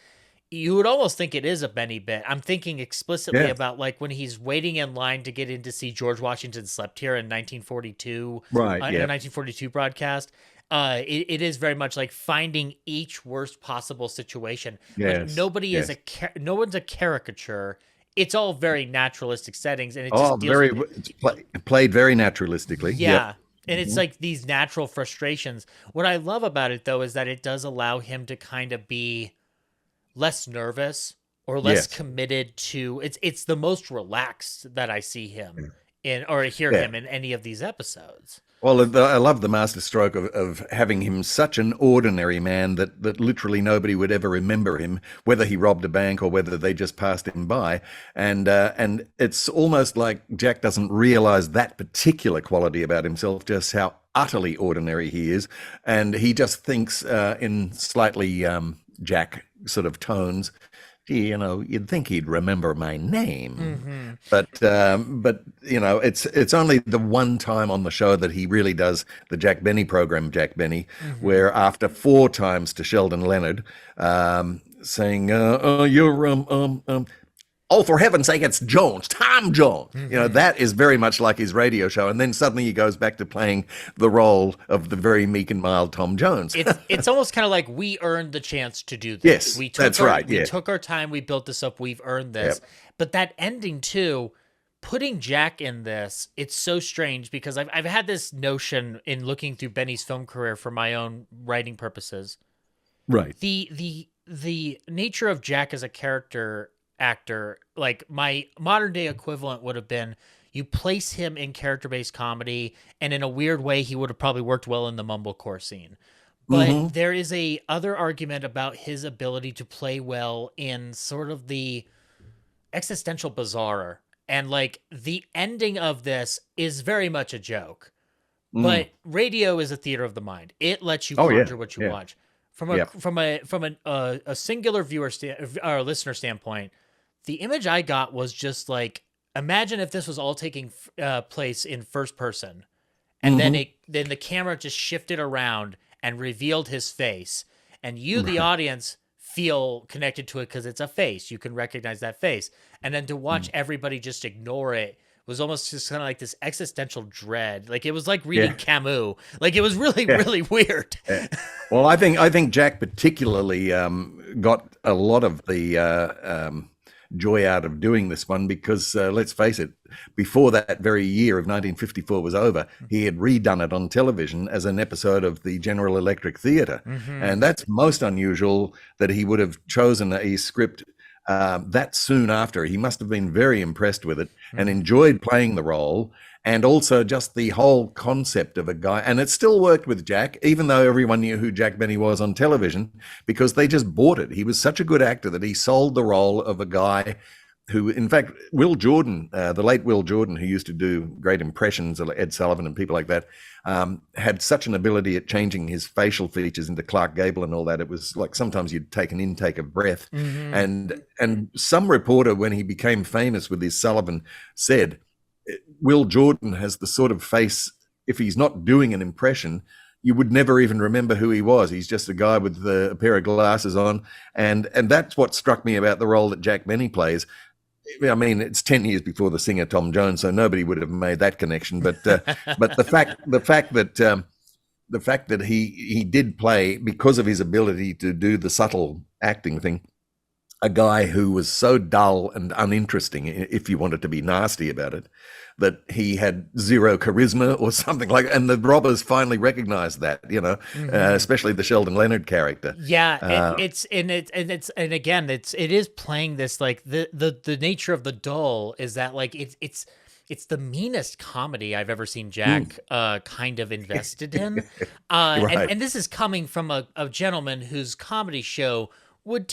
Speaker 2: you would almost think it is a Benny bit. I'm thinking explicitly about like when he's waiting in line to get in to see George Washington Slept Here in 1942, in a 1942 broadcast. It is very much like finding each worst possible situation. Like no one's a caricature. It's all very naturalistic settings, and it just
Speaker 3: it's played very naturalistically.
Speaker 2: And it's like these natural frustrations. What I love about it, though, is that it does allow him to kind of be less nervous or less committed to. It's the most relaxed that I see him in, or hear him in any of these episodes.
Speaker 3: Well, I love the masterstroke of having him such an ordinary man that literally nobody would ever remember him, whether he robbed a bank or whether they just passed him by. And it's almost like Jack doesn't realize that particular quality about himself, just how utterly ordinary he is. And he just thinks in slightly Jack sort of tones, you'd think he'd remember my name, but it's only the one time on the show that he really does the Jack Benny program, Jack Benny, where after 4 times to Sheldon Leonard, saying, "You're oh, for heaven's sake, it's Jones, Tom Jones." That is very much like his radio show. And then suddenly he goes back to playing the role of the very meek and mild Tom Jones.
Speaker 2: It's almost kind of like we earned the chance to do this.
Speaker 3: Yes, that's right.
Speaker 2: We took our time. We built this up. We've earned this. But that ending, too, putting Jack in this, it's so strange because I've had this notion in looking through Benny's film career for my own writing purposes.
Speaker 3: Right.
Speaker 2: The nature of Jack as a character actor, like my modern day equivalent would have been, you place him in character-based comedy, and in a weird way he would have probably worked well in the mumblecore scene. But there is a other argument about his ability to play well in sort of the existential bizarre, and like the ending of this is very much a joke. But radio is a theater of the mind. It lets you conjure what you watch. From a singular viewer or listener standpoint, the image I got was just like, imagine if this was all taking place in first person, and then the camera just shifted around and revealed his face, and you, the audience, feel connected to it because it's a face. You can recognize that face, and then to watch everybody just ignore it was almost just kind of like this existential dread. Like it was like reading Camus. Like it was really, really weird.
Speaker 3: Well, I think Jack particularly got a lot of the joy out of doing this one because let's face it, before that very year of 1954 was over, he had redone it on television as an episode of the General Electric Theatre. And that's most unusual that he would have chosen a script that soon after. He must have been very impressed with it and enjoyed playing the role, and also just the whole concept of a guy. And it still worked with Jack, even though everyone knew who Jack Benny was on television, because they just bought it. He was such a good actor that he sold the role of a guy who, in fact, Will Jordan, the late Will Jordan, who used to do great impressions of Ed Sullivan and people like that, had such an ability at changing his facial features into Clark Gable and all that. It was like sometimes you'd take an intake of breath. And some reporter, when he became famous with his Sullivan, said, Will Jordan has the sort of face, if he's not doing an impression, you would never even remember who he was. He's just a guy with a pair of glasses on. And that's what struck me about the role that Jack Benny plays. I mean, it's 10 years before the singer Tom Jones, so nobody would have made that connection. But the fact that he did play, because of his ability to do the subtle acting thing, a guy who was so dull and uninteresting, if you wanted to be nasty about it, that he had zero charisma or something like that. And the robbers finally recognized that, especially the Sheldon Leonard character.
Speaker 2: Yeah, it is playing this, like, the nature of the dull is that, like, it's the meanest comedy I've ever seen Jack kind of invested in.
Speaker 3: Right.
Speaker 2: And this is coming from a gentleman whose comedy show would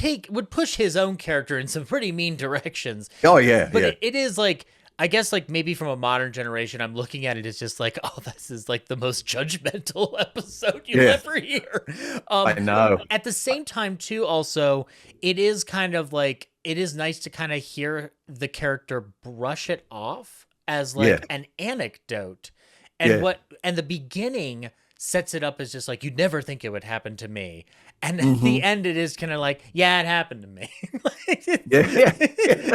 Speaker 2: push his own character in some pretty mean directions.
Speaker 3: Oh yeah,
Speaker 2: but it is like, I guess, like, maybe from a modern generation, I'm looking at it as just like, oh, this is like the most judgmental episode you ever hear.
Speaker 3: I know.
Speaker 2: At the same time, too, also, it is kind of like, it is nice to kind of hear the character brush it off as like an anecdote, and and the beginning sets it up as just like, you'd never think it would happen to me. And at the end, it is kind of like, yeah, it happened to me.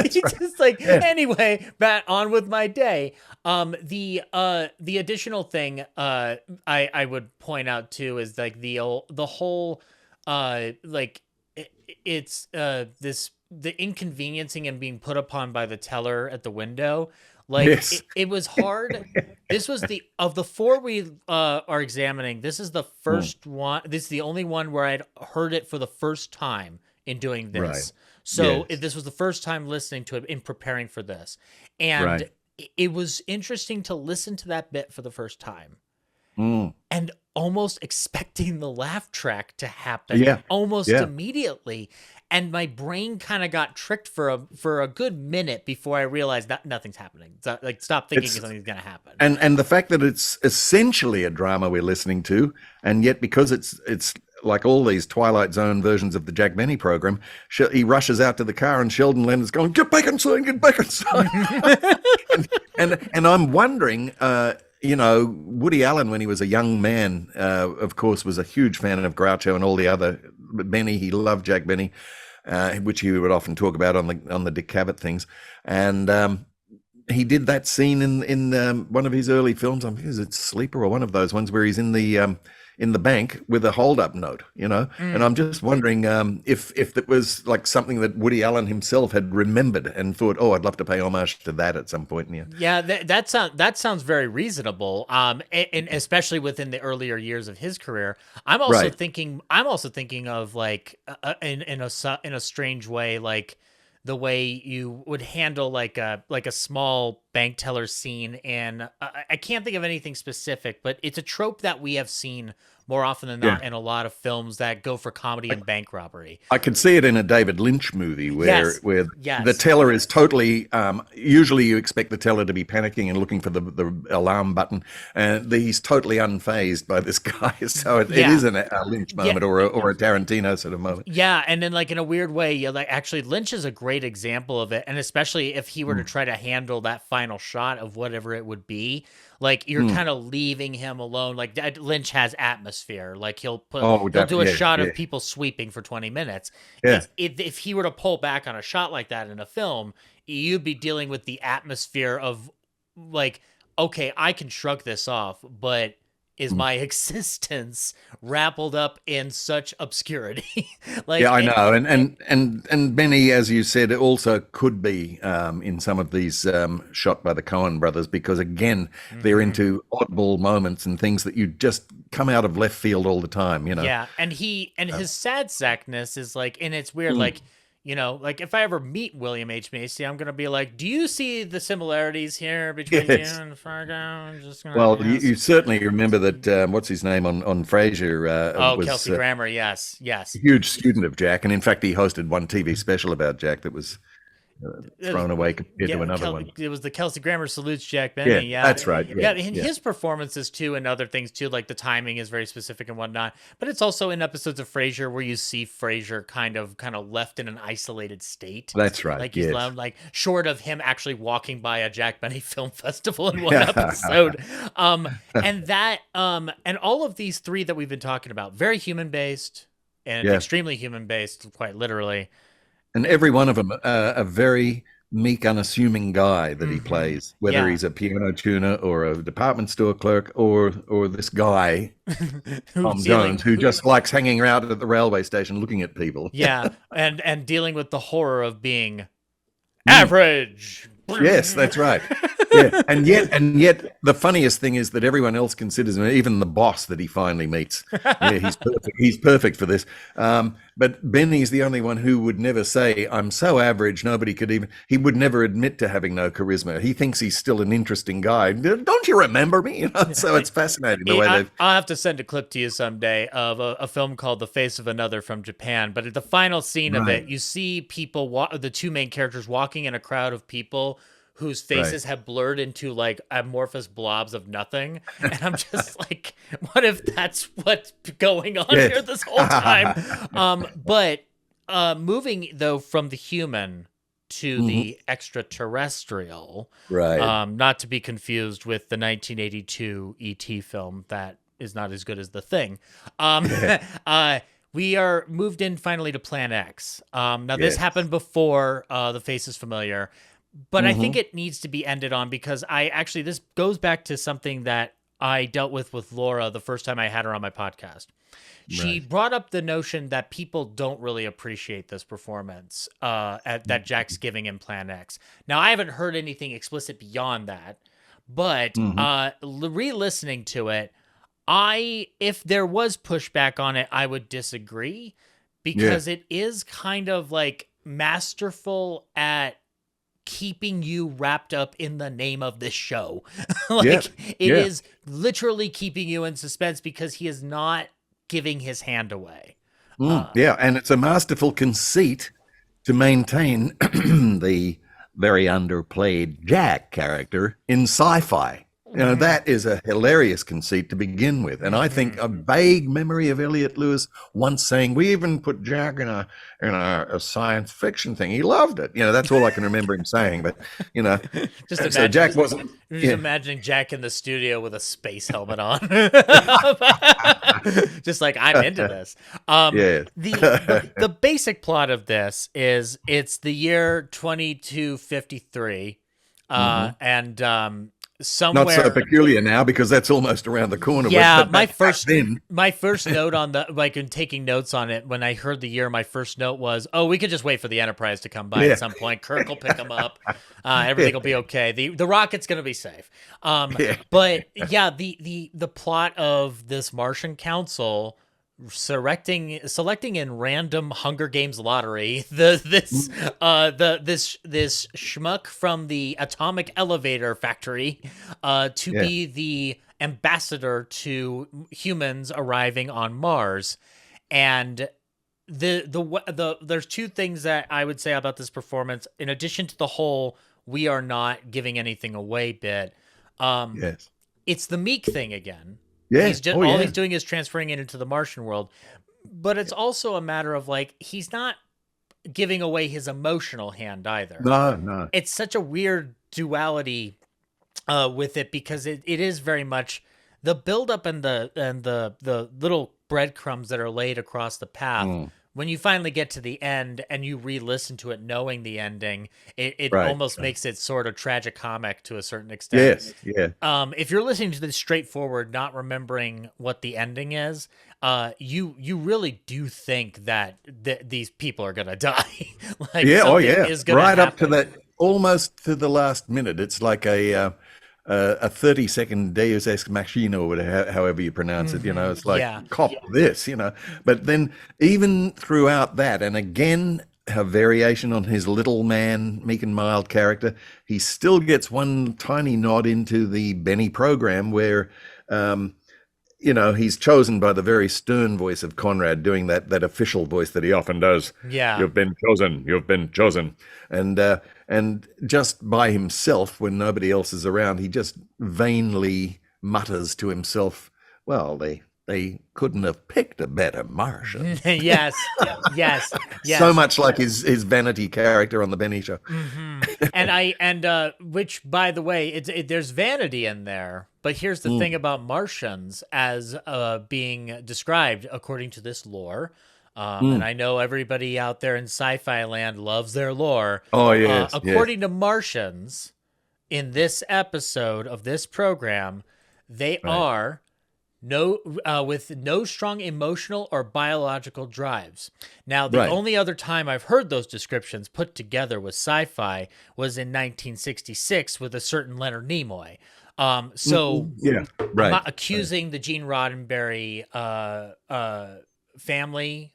Speaker 2: Just like, anyway, back on with my day. The additional thing I would point out too is like the whole like it's the inconveniencing and being put upon by the teller at the window. Like, it was hard. This was of the four we are examining, this is the first one. This is the only one where I'd heard it for the first time in doing this.
Speaker 3: Right.
Speaker 2: So this was the first time listening to it in preparing for this. And it was interesting to listen to that bit for the first time. And almost expecting the laugh track to happen almost immediately. And my brain kind of got tricked for a good minute before I realized that nothing's happening. So, like, stop thinking something's going to happen.
Speaker 3: And the fact that it's essentially a drama we're listening to, and yet because it's like all these Twilight Zone versions of the Jack Benny program, he rushes out to the car and Sheldon Leonard's going, get back inside. and I'm wondering, Woody Allen, when he was a young man, of course, was a huge fan of Groucho and all the other Benny. He loved Jack Benny, which he would often talk about on the Dick Cavett things. And he did that scene in one of his early films. I think it's Sleeper or one of those ones where he's in the bank with a hold-up note, and I'm just wondering if it was like something that Woody Allen himself had remembered and thought, oh, I'd love to pay homage to that at some point.
Speaker 2: Yeah, that sounds very reasonable, and especially within the earlier years of his career. I'm also thinking of like in a strange way, like the way you would handle like a small bank teller scene. And I can't think of anything specific, but it's a trope that we have seen more often than not in a lot of films that go for comedy and bank robbery.
Speaker 3: I could see it in a David Lynch movie where the teller is totally, usually you expect the teller to be panicking and looking for the alarm button, and he's totally unfazed by this guy. So it is a Lynch moment or a Tarantino sort of moment.
Speaker 2: Yeah, and then like in a weird way, like actually Lynch is a great example of it, and especially if he were to try to handle that final shot of whatever it would be. Like, you're kind of leaving him alone. Like, Lynch has atmosphere. Like, he'll do a shot of people sweeping for 20 minutes.
Speaker 3: Yeah.
Speaker 2: If he were to pull back on a shot like that in a film, you'd be dealing with the atmosphere of, like, okay, I can shrug this off, but is my existence wrapped up in such obscurity? Like,
Speaker 3: I know. And Benny, as you said, also could be in some of these shot by the Coen brothers, because again, they're into oddball moments and things that you just come out of left field all the time,
Speaker 2: Yeah, and his sad sackness is like, and it's weird, like, like if I ever meet William H. Macy, I'm going to be like, do you see the similarities here between you and Fargo? I'm just gonna
Speaker 3: you certainly remember that, what's his name on Frasier? Was,
Speaker 2: Kelsey Grammer, yes.
Speaker 3: A huge student of Jack. And in fact, he hosted one TV special about Jack that was thrown away compared to another one.
Speaker 2: It was the Kelsey Grammer salutes Jack Benny. Yeah,
Speaker 3: that's right.
Speaker 2: Yeah, and his performances too, and other things too, like the timing is very specific and whatnot. But it's also in episodes of Frasier where you see Frasier kind of left in an isolated state.
Speaker 3: That's right.
Speaker 2: Like he's like short of him actually walking by a Jack Benny film festival in one episode. And all of these three that we've been talking about, very human based and extremely human based, quite literally.
Speaker 3: And every one of them, a very meek, unassuming guy that he plays, whether he's a piano tuner or a department store clerk or this guy, Tom Jones, who just likes hanging around at the railway station looking at people.
Speaker 2: Yeah, and dealing with the horror of being average.
Speaker 3: Yes, that's right. Yeah, and yet the funniest thing is that everyone else considers him, even the boss that he finally meets. Yeah, he's perfect. He's perfect for this. But Benny's the only one who would never say, "I'm so average, nobody could even." He would never admit to having no charisma. He thinks he's still an interesting guy. Don't you remember me? You know? So it's fascinating the way they've.
Speaker 2: I'll have to send a clip to you someday of a film called "The Face of Another" from Japan. But at the final scene of it, you see people, the two main characters, walking in a crowd of people whose faces have blurred into like amorphous blobs of nothing. And I'm just like, what if that's what's going on here this whole time? But moving though from the human to the extraterrestrial, not to be confused with the 1982 E.T. film that is not as good as The Thing. We are moved in finally to Plan X. Now this happened before The Face is Familiar. But I think it needs to be ended on because this goes back to something that I dealt with Laura the first time I had her on my podcast. She brought up the notion that people don't really appreciate this performance that Jack's giving in Plan X. Now, I haven't heard anything explicit beyond that, but re-listening to it, if there was pushback on it, I would disagree because it is kind of like masterful at keeping you wrapped up in the name of this show. It is literally keeping you in suspense because he is not giving his hand away.
Speaker 3: And it's a masterful conceit to maintain the very underplayed Jack character in sci-fi. You know, that is a hilarious conceit to begin with. And I think a vague memory of Elliot Lewis once saying, we even put Jack in a science fiction thing. He loved it. You know, that's all I can remember him saying. But, you know, so Jack wasn't.
Speaker 2: Just imagining Jack in the studio with a space helmet on. Just like, I'm into this. The basic plot of this is it's the year 2253. And somewhere
Speaker 3: not so peculiar now because that's almost around the corner.
Speaker 2: Yeah, my first note on in taking notes on it when I heard the year, my first note was, "Oh, we could just wait for the Enterprise to come by at some point. Kirk will pick them up. Everything will be okay. The rocket's gonna be safe." But the plot of this Martian council selecting in random Hunger Games lottery this schmuck from the atomic elevator factory to be the ambassador to humans arriving on Mars. And there's two things that I would say about this performance in addition to the whole "we are not giving anything away" bit. It's the meek thing again. Yeah. He's all he's doing is transferring it into the Martian world. But it's also a matter of like, he's not giving away his emotional hand either.
Speaker 3: No.
Speaker 2: It's such a weird duality with it because it is very much the buildup and the little breadcrumbs that are laid across the path. When you finally get to the end and you re-listen to it knowing the ending, it almost makes it sort of tragicomic to a certain extent. If you're listening to this straightforward, not remembering what the ending is, you really do think that these people are going to die. Is gonna happen.
Speaker 3: Up to that, almost to the last minute. It's like a 30-second Deus Ex Machina, or whatever, however you pronounce it. You know, it's like, cop this, you know. But then even throughout that, and again, a variation on his little man, meek and mild character, he still gets one tiny nod into the Benny program where he's chosen by the very stern voice of Conrad, doing that official voice that he often does.
Speaker 2: Yeah.
Speaker 3: You've been chosen. You've been chosen. And just by himself, when nobody else is around, he just vainly mutters to himself, well, they couldn't have picked a better Martian.
Speaker 2: Yes.
Speaker 3: So much like his vanity character on the Benny Show.
Speaker 2: And which, by the way, there's vanity in there. But here's the thing about Martians as being described according to this lore. And I know everybody out there in sci-fi land loves their lore.
Speaker 3: Oh, yes.
Speaker 2: According to Martians, in this episode of this program, they are with no strong emotional or biological drives. Now, the only other time I've heard those descriptions put together with sci-fi was in 1966 with a certain Leonard Nimoy. I'm not accusing the Gene Roddenberry family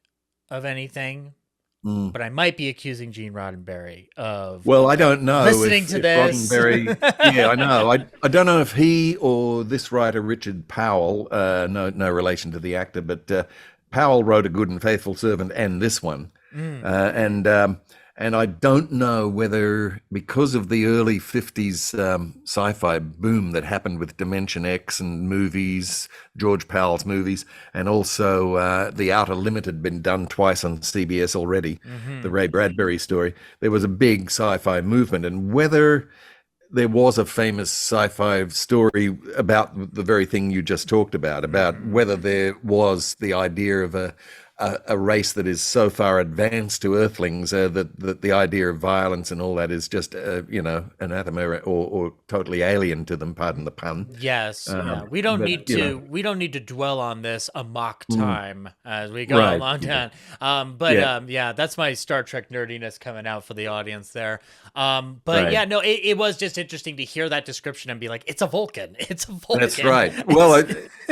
Speaker 2: of anything, but I might be accusing Gene Roddenberry of.
Speaker 3: Well, I don't know.
Speaker 2: Listening to this,
Speaker 3: Roddenberry, yeah, I know. I don't know if he or this writer Richard Powell, no relation to the actor, but Powell wrote A Good and Faithful Servant and this one, and I don't know whether, because of the early 50s sci-fi boom that happened with Dimension X and movies, George Powell's movies, and also The Outer Limit had been done twice on CBS already, the Ray Bradbury story. There was a big sci-fi movement, and whether there was a famous sci-fi story about the very thing you just talked about whether there was the idea of a race that is so far advanced to Earthlings that the idea of violence and all that is just anathema or totally alien to them. Pardon the pun.
Speaker 2: Yes, we don't need to dwell on this a mock time as we go along down. That's my Star Trek nerdiness coming out for the audience there. It was just interesting to hear that description and be like, it's a Vulcan. It's a Vulcan.
Speaker 3: That's right. Well,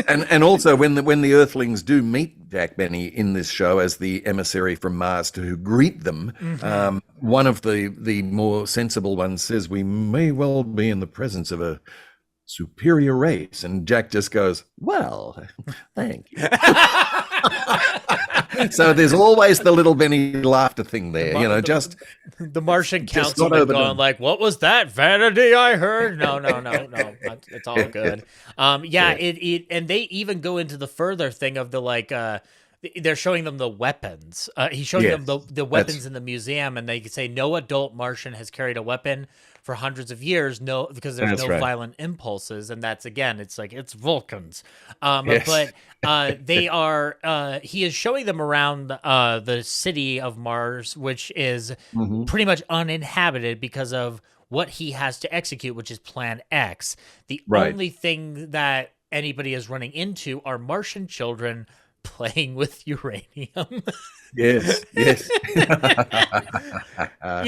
Speaker 3: and also when the Earthlings do meet Jack Benny in this show as the emissary from Mars to greet them, one of the more sensible ones says, we may well be in the presence of a superior race. And Jack just goes, well, thank you. So there's always the little Benny laughter thing there,
Speaker 2: the Martian councilman going like, what was that vanity I heard? No, it's all good. And they even go into the further thing of the they're showing them the weapons. He's showing them the weapons in the museum, and they say no adult Martian has carried a weapon for hundreds of years, because there's no violent impulses, and that's, again, it's like, it's Vulcans. But they are, he is showing them around the city of Mars, which is pretty much uninhabited because of what he has to execute, which is Plan X. The only thing that anybody is running into are Martian children playing with uranium.
Speaker 3: Yes.
Speaker 2: In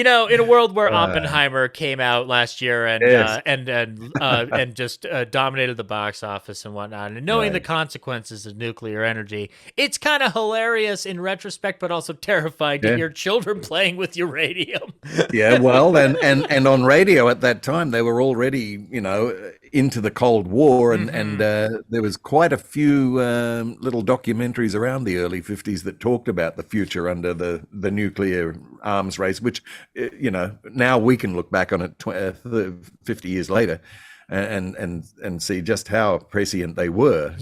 Speaker 2: a world where Oppenheimer came out last year and just dominated the box office and whatnot, and knowing the consequences of nuclear energy, it's kind of hilarious in retrospect, but also terrifying to hear children playing with uranium.
Speaker 3: Well, and on radio at that time, they were already, into the Cold War, and there was quite a few little documentaries around the early 50s that talked about the future under the nuclear arms race, which now we can look back on it 50 years later and see just how prescient they were.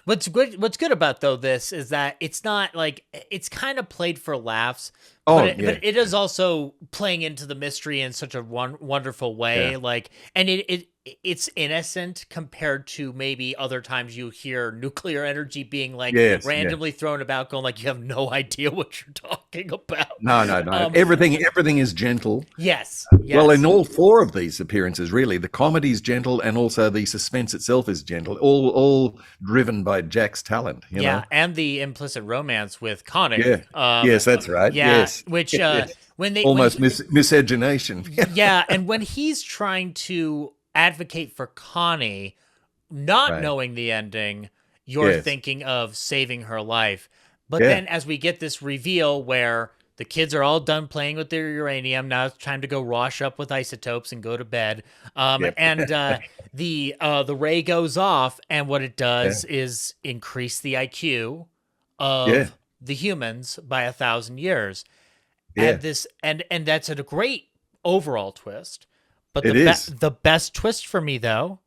Speaker 2: What's good about this is that it's not like, it's kind of played for laughs, but it is also playing into the mystery in such a wonderful way. And it's innocent compared to maybe other times you hear nuclear energy being randomly thrown about, going like you have no idea what you're talking about.
Speaker 3: No. Everything is gentle.
Speaker 2: Yes.
Speaker 3: Well, in all four of these appearances, really, the comedy's gentle, and also the suspense itself is gentle. All driven by Jack's talent. You know?
Speaker 2: And the implicit romance with Connick.
Speaker 3: Yes, that's right. Yes,
Speaker 2: which when they
Speaker 3: miscegenation.
Speaker 2: And when he's trying to advocate for Connie, not knowing the ending, you're thinking of saving her life. But then as we get this reveal where The kids are all done playing with their uranium. Now it's time to go wash up with isotopes and go to bed.
Speaker 3: Yep.
Speaker 2: And the ray goes off, and what it does
Speaker 3: Yeah.
Speaker 2: is increase the IQ
Speaker 3: Yeah.
Speaker 2: of the humans by 1,000 years.
Speaker 3: Yeah.
Speaker 2: And that's a great overall twist. But
Speaker 3: It is.
Speaker 2: The best twist for me, though,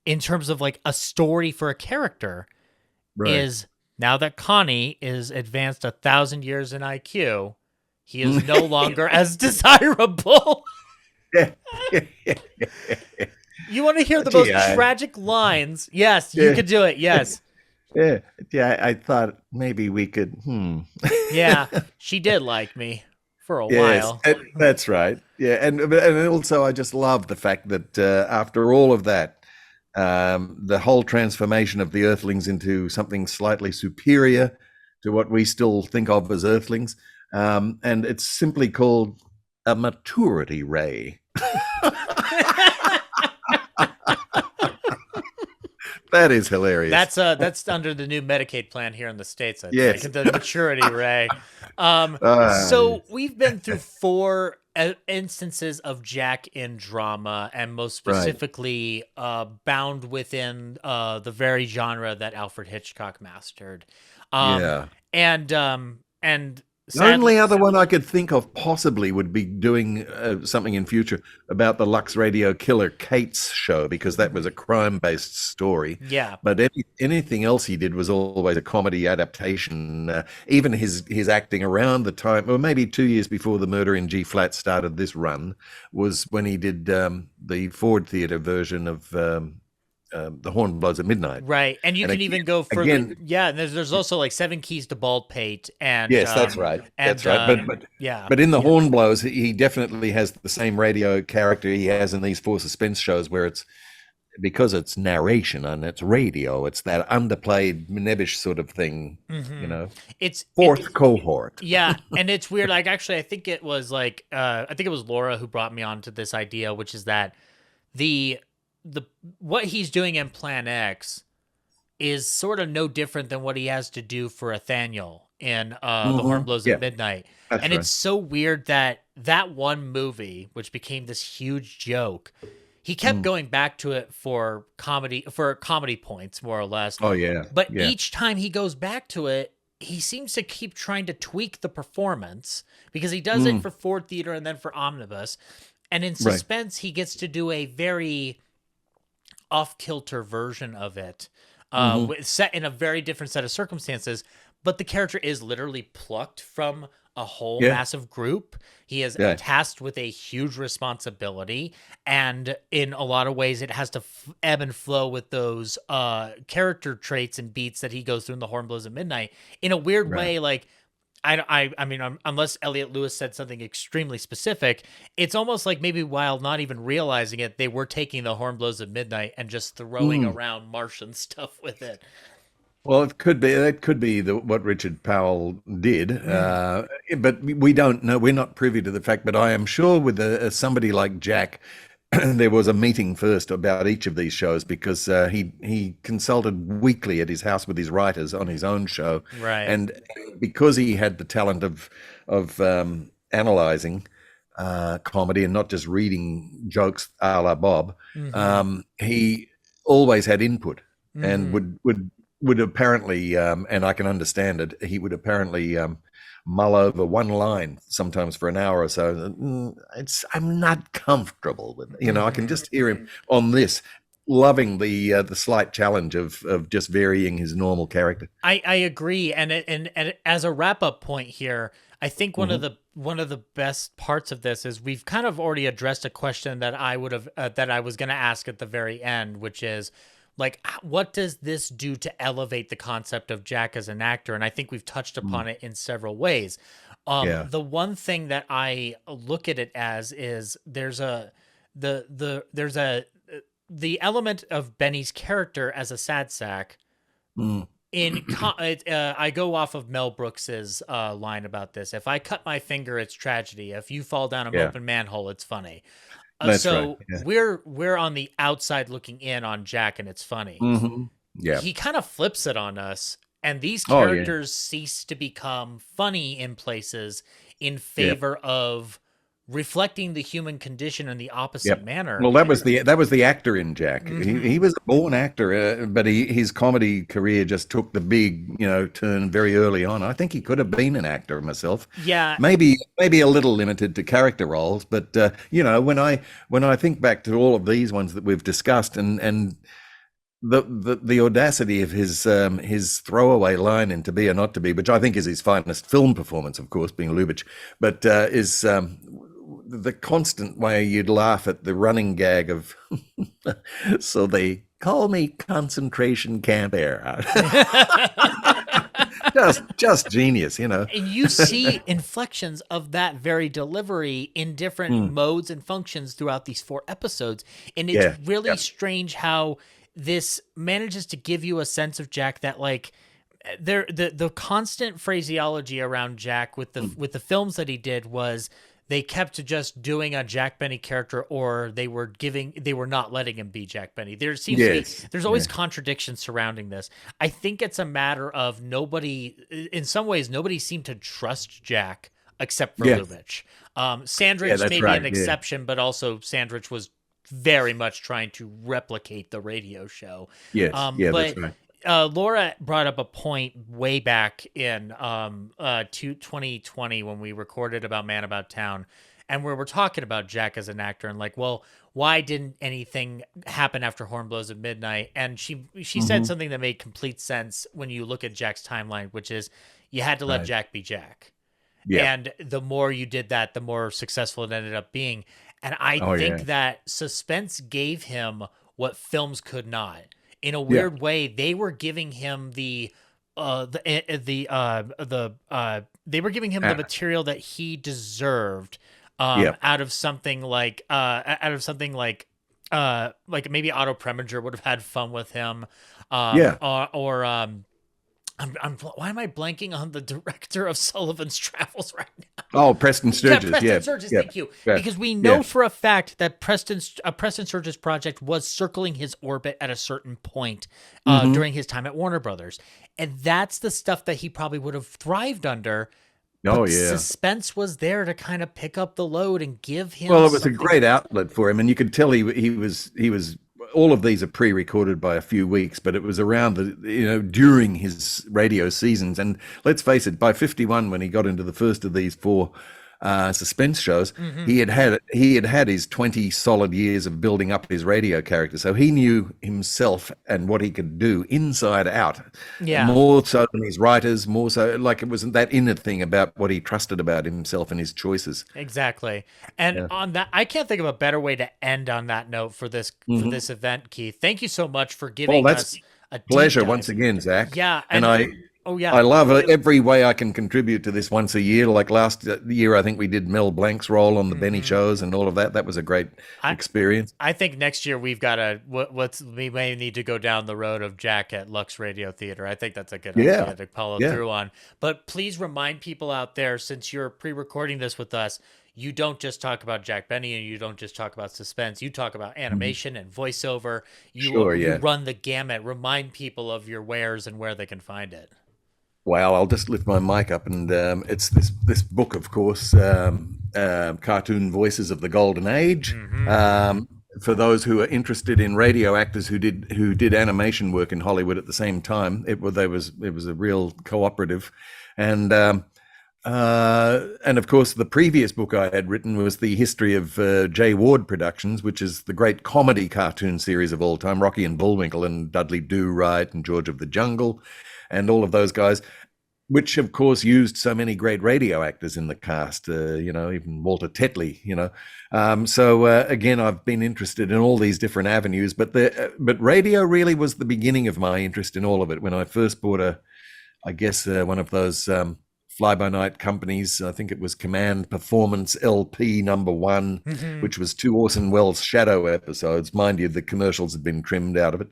Speaker 2: in terms of like a story for a character,
Speaker 3: Right.
Speaker 2: is now that Connie is advanced 1,000 years in IQ, he is no longer as desirable.
Speaker 3: Yeah.
Speaker 2: You want to hear the most tragic lines? Yes, you could do it. Yes.
Speaker 3: Yeah. I thought maybe we could.
Speaker 2: Yeah, she did like me for a
Speaker 3: Yes,
Speaker 2: while.
Speaker 3: that's right. Yeah, and also I just love the fact that after all of that, the whole transformation of the Earthlings into something slightly superior to what we still think of as Earthlings, and it's simply called a maturity ray. That is hilarious.
Speaker 2: That's under the new Medicaid plan here in the States. I
Speaker 3: Yes.
Speaker 2: think. The maturity ray. So we've been through 4 instances of Jack in drama, and most specifically bound within the very genre that Alfred Hitchcock mastered. And
Speaker 3: the only other one I could think of possibly would be doing something in future about the Lux Radio killer Kate's show, because that was a crime-based story.
Speaker 2: Yeah.
Speaker 3: But anything else he did was always a comedy adaptation. Even his acting around the time, or maybe 2 years before the Murder in G Flat started this run, was when he did the Ford Theatre version of the Hornbloods at Midnight.
Speaker 2: Right, and you can even go further. And there's also like 7 Keys to Baldpate, and
Speaker 3: yes, that's right.
Speaker 2: That's
Speaker 3: right. But in the Hornblows, he definitely has the same radio character he has in these 4 suspense shows, where it's because it's narration and it's radio, it's that underplayed nebbish sort of thing. You know,
Speaker 2: it's
Speaker 3: fourth cohort.
Speaker 2: Yeah, and it's weird. Like, actually, I think it was Laura who brought me onto this idea, which is that the what he's doing in Plan X is sort of no different than what he has to do for Nathaniel in The Horn Blows at Midnight.
Speaker 3: That's
Speaker 2: and
Speaker 3: right.
Speaker 2: it's so weird that one movie, which became this huge joke, he kept going back to it for comedy points, more or less.
Speaker 3: Oh yeah.
Speaker 2: But each time he goes back to it, he seems to keep trying to tweak the performance, because he does it for Ford Theater and then for Omnibus. And in Suspense, he gets to do a very off-kilter version of it, set in a very different set of circumstances, but the character is literally plucked from a whole massive group. He is tasked with a huge responsibility, and in a lot of ways it has to ebb and flow with those character traits and beats that he goes through in The Horn Blows at Midnight. In a weird way, like, I mean, unless Elliot Lewis said something extremely specific, it's almost like maybe while not even realizing it, they were taking The Horn Blows at Midnight and just throwing around Martian stuff with it.
Speaker 3: Well, it could be. That could be what Richard Powell did, but we don't know. We're not privy to the fact. But I am sure with somebody like Jack, there was a meeting first about each of these shows, because he consulted weekly at his house with his writers on his own show,
Speaker 2: right? And
Speaker 3: because he had the talent of analyzing comedy and not just reading jokes a la Bob, he always had input and would apparently, and I can understand it, he would apparently mull over one line sometimes for an hour or so. I'm not comfortable with it. I can just hear him on this, loving the slight challenge of just varying his normal character.
Speaker 2: I agree, and as a wrap up point here, I think one of the best parts of this is we've kind of already addressed a question that I would have that I was going to ask at the very end, which is, like, what does this do to elevate the concept of Jack as an actor? And I think we've touched upon it in several ways. The one thing that I look at it as is the element of Benny's character as a sad sack. I go off of Mel Brooks's line about this. If I cut my finger, it's tragedy. If you fall down an open manhole, it's funny. So we're on the outside looking in on Jack, and it's funny. Yeah, he kind of flips it on us, and these characters cease to become funny in places in favor of reflecting the human condition in the opposite manner.
Speaker 3: Well, that was the actor in Jack. He was a born actor, but his comedy career just took the big turn very early on. I think he could have been an actor myself.
Speaker 2: Yeah,
Speaker 3: maybe a little limited to character roles, but when I think back to all of these ones that we've discussed, and the audacity of his throwaway line in To Be or Not to Be, which I think is his finest film performance, of course, being Lubitsch, but is the constant way you'd laugh at the running gag of so they call me concentration camp era. just genius, And
Speaker 2: you see inflections of that very delivery in different modes and functions throughout these 4 episodes, and it's really strange how this manages to give you a sense of Jack that, like, the constant phraseology around Jack with the films that he did was they kept just doing a Jack Benny character, or they were not letting him be Jack Benny. There seems to be, there's always contradictions surrounding this. I think it's a matter of in some ways, nobody seemed to trust Jack except for Lubitsch. Sandrich may be an exception, but also Sandrich was very much trying to replicate the radio show.
Speaker 3: Yes,
Speaker 2: but
Speaker 3: that's right.
Speaker 2: Laura brought up a point way back in 2020 when we recorded about Man About Town, and where we're talking about Jack as an actor, and like, well, why didn't anything happen after Horn Blows at Midnight? And she said something that made complete sense when you look at Jack's timeline, which is you had to let Jack be Jack. Yeah. And the more you did that, the more successful it ended up being. And I think that Suspense gave him what films could not. In a weird way, they were giving him the material that he desered out of something like maybe Otto Preminger would have had fun with him, why am I blanking on the director of Sullivan's Travels right now?
Speaker 3: Oh, Preston Sturges.
Speaker 2: Preston Sturges, thank you. Because we know for a fact that Preston Sturges' project was circling his orbit at a certain point during his time at Warner Brothers. And that's the stuff that he probably would have thrived under. Suspense was there to kind of pick up the load and give him. Well,
Speaker 3: it was a great outlet for him, and you could tell he was. All of these are pre-recorded by a few weeks, but it was around during his radio seasons. And let's face it, by 51, when he got into the first of these 4 suspense shows, he had had his 20 solid years of building up his radio character. So he knew himself and what he could do inside out. Yeah. More so than his writers, more so, like, it wasn't that inner thing about what he trusted about himself and his choices.
Speaker 2: Exactly. And on that, I can't think of a better way to end on that note for this event, Keith. Thank you so much for giving us a
Speaker 3: pleasure once again, Zach.
Speaker 2: Yeah.
Speaker 3: And I love every way I can contribute to this once a year. Like last year, I think we did Mel Blanc's role on the Benny shows and all of that. That was a great experience.
Speaker 2: I think next year we've got we may need to go down the road of Jack at Lux Radio Theater. I think that's a good idea to follow through on. But please remind people out there, since you're pre-recording this with us, you don't just talk about Jack Benny and you don't just talk about suspense. You talk about animation and voiceover. You run the gamut. Remind people of your wares and where they can find it.
Speaker 3: Well, I'll just lift my mic up, and it's this book, of course, Cartoon Voices of the Golden Age. For those who are interested in radio actors who did animation work in Hollywood at the same time, it was a real cooperative, and of course the previous book I had written was the history of J. Ward Productions, which is the great comedy cartoon series of all time, Rocky and Bullwinkle and Dudley Do-Right and George of the Jungle, and all of those guys, which of course used so many great radio actors in the cast, even Walter Tetley, So again, I've been interested in all these different avenues, but radio really was the beginning of my interest in all of it. When I first bought one of those fly-by-night companies, I think it was Command Performance LP #1, which was 2 Orson Welles Shadow episodes. Mind you, the commercials had been trimmed out of it,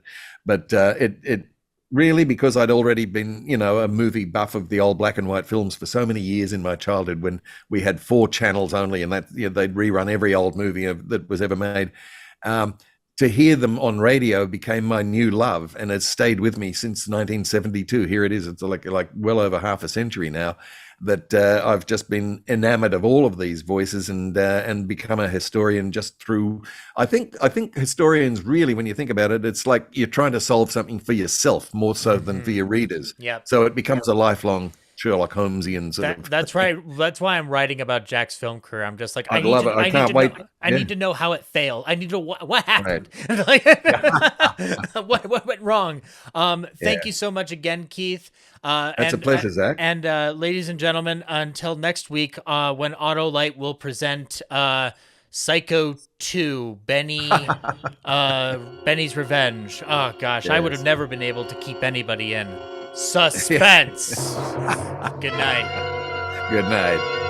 Speaker 3: but it really, because I'd already been, a movie buff of the old black and white films for so many years in my childhood, when we had 4 channels only, and that they'd rerun every old movie that was ever made. To hear them on radio became my new love, and it's stayed with me since 1972. Here it is. It's like well over half a century now. that I've just been enamored of all of these voices and become a historian just through. I think historians really, when you think about it, it's like you're trying to solve something for yourself more so than for your readers.
Speaker 2: Yep.
Speaker 3: So it becomes a lifelong Sherlock Holmesian sort of.
Speaker 2: That's right. That's why I'm writing about Jack's film career. I'm just like,
Speaker 3: I love it. I can't wait.
Speaker 2: I need to know how it failed. I need to know what happened.
Speaker 3: Right.
Speaker 2: What went wrong. Thank you so much again, Keith.
Speaker 3: It's a pleasure, Zach.
Speaker 2: And ladies and gentlemen, until next week, when Autolite will present Psycho 2, Benny's Revenge. Oh gosh, yes. I would have never been able to keep anybody in. Suspense. Good night.
Speaker 3: Good night.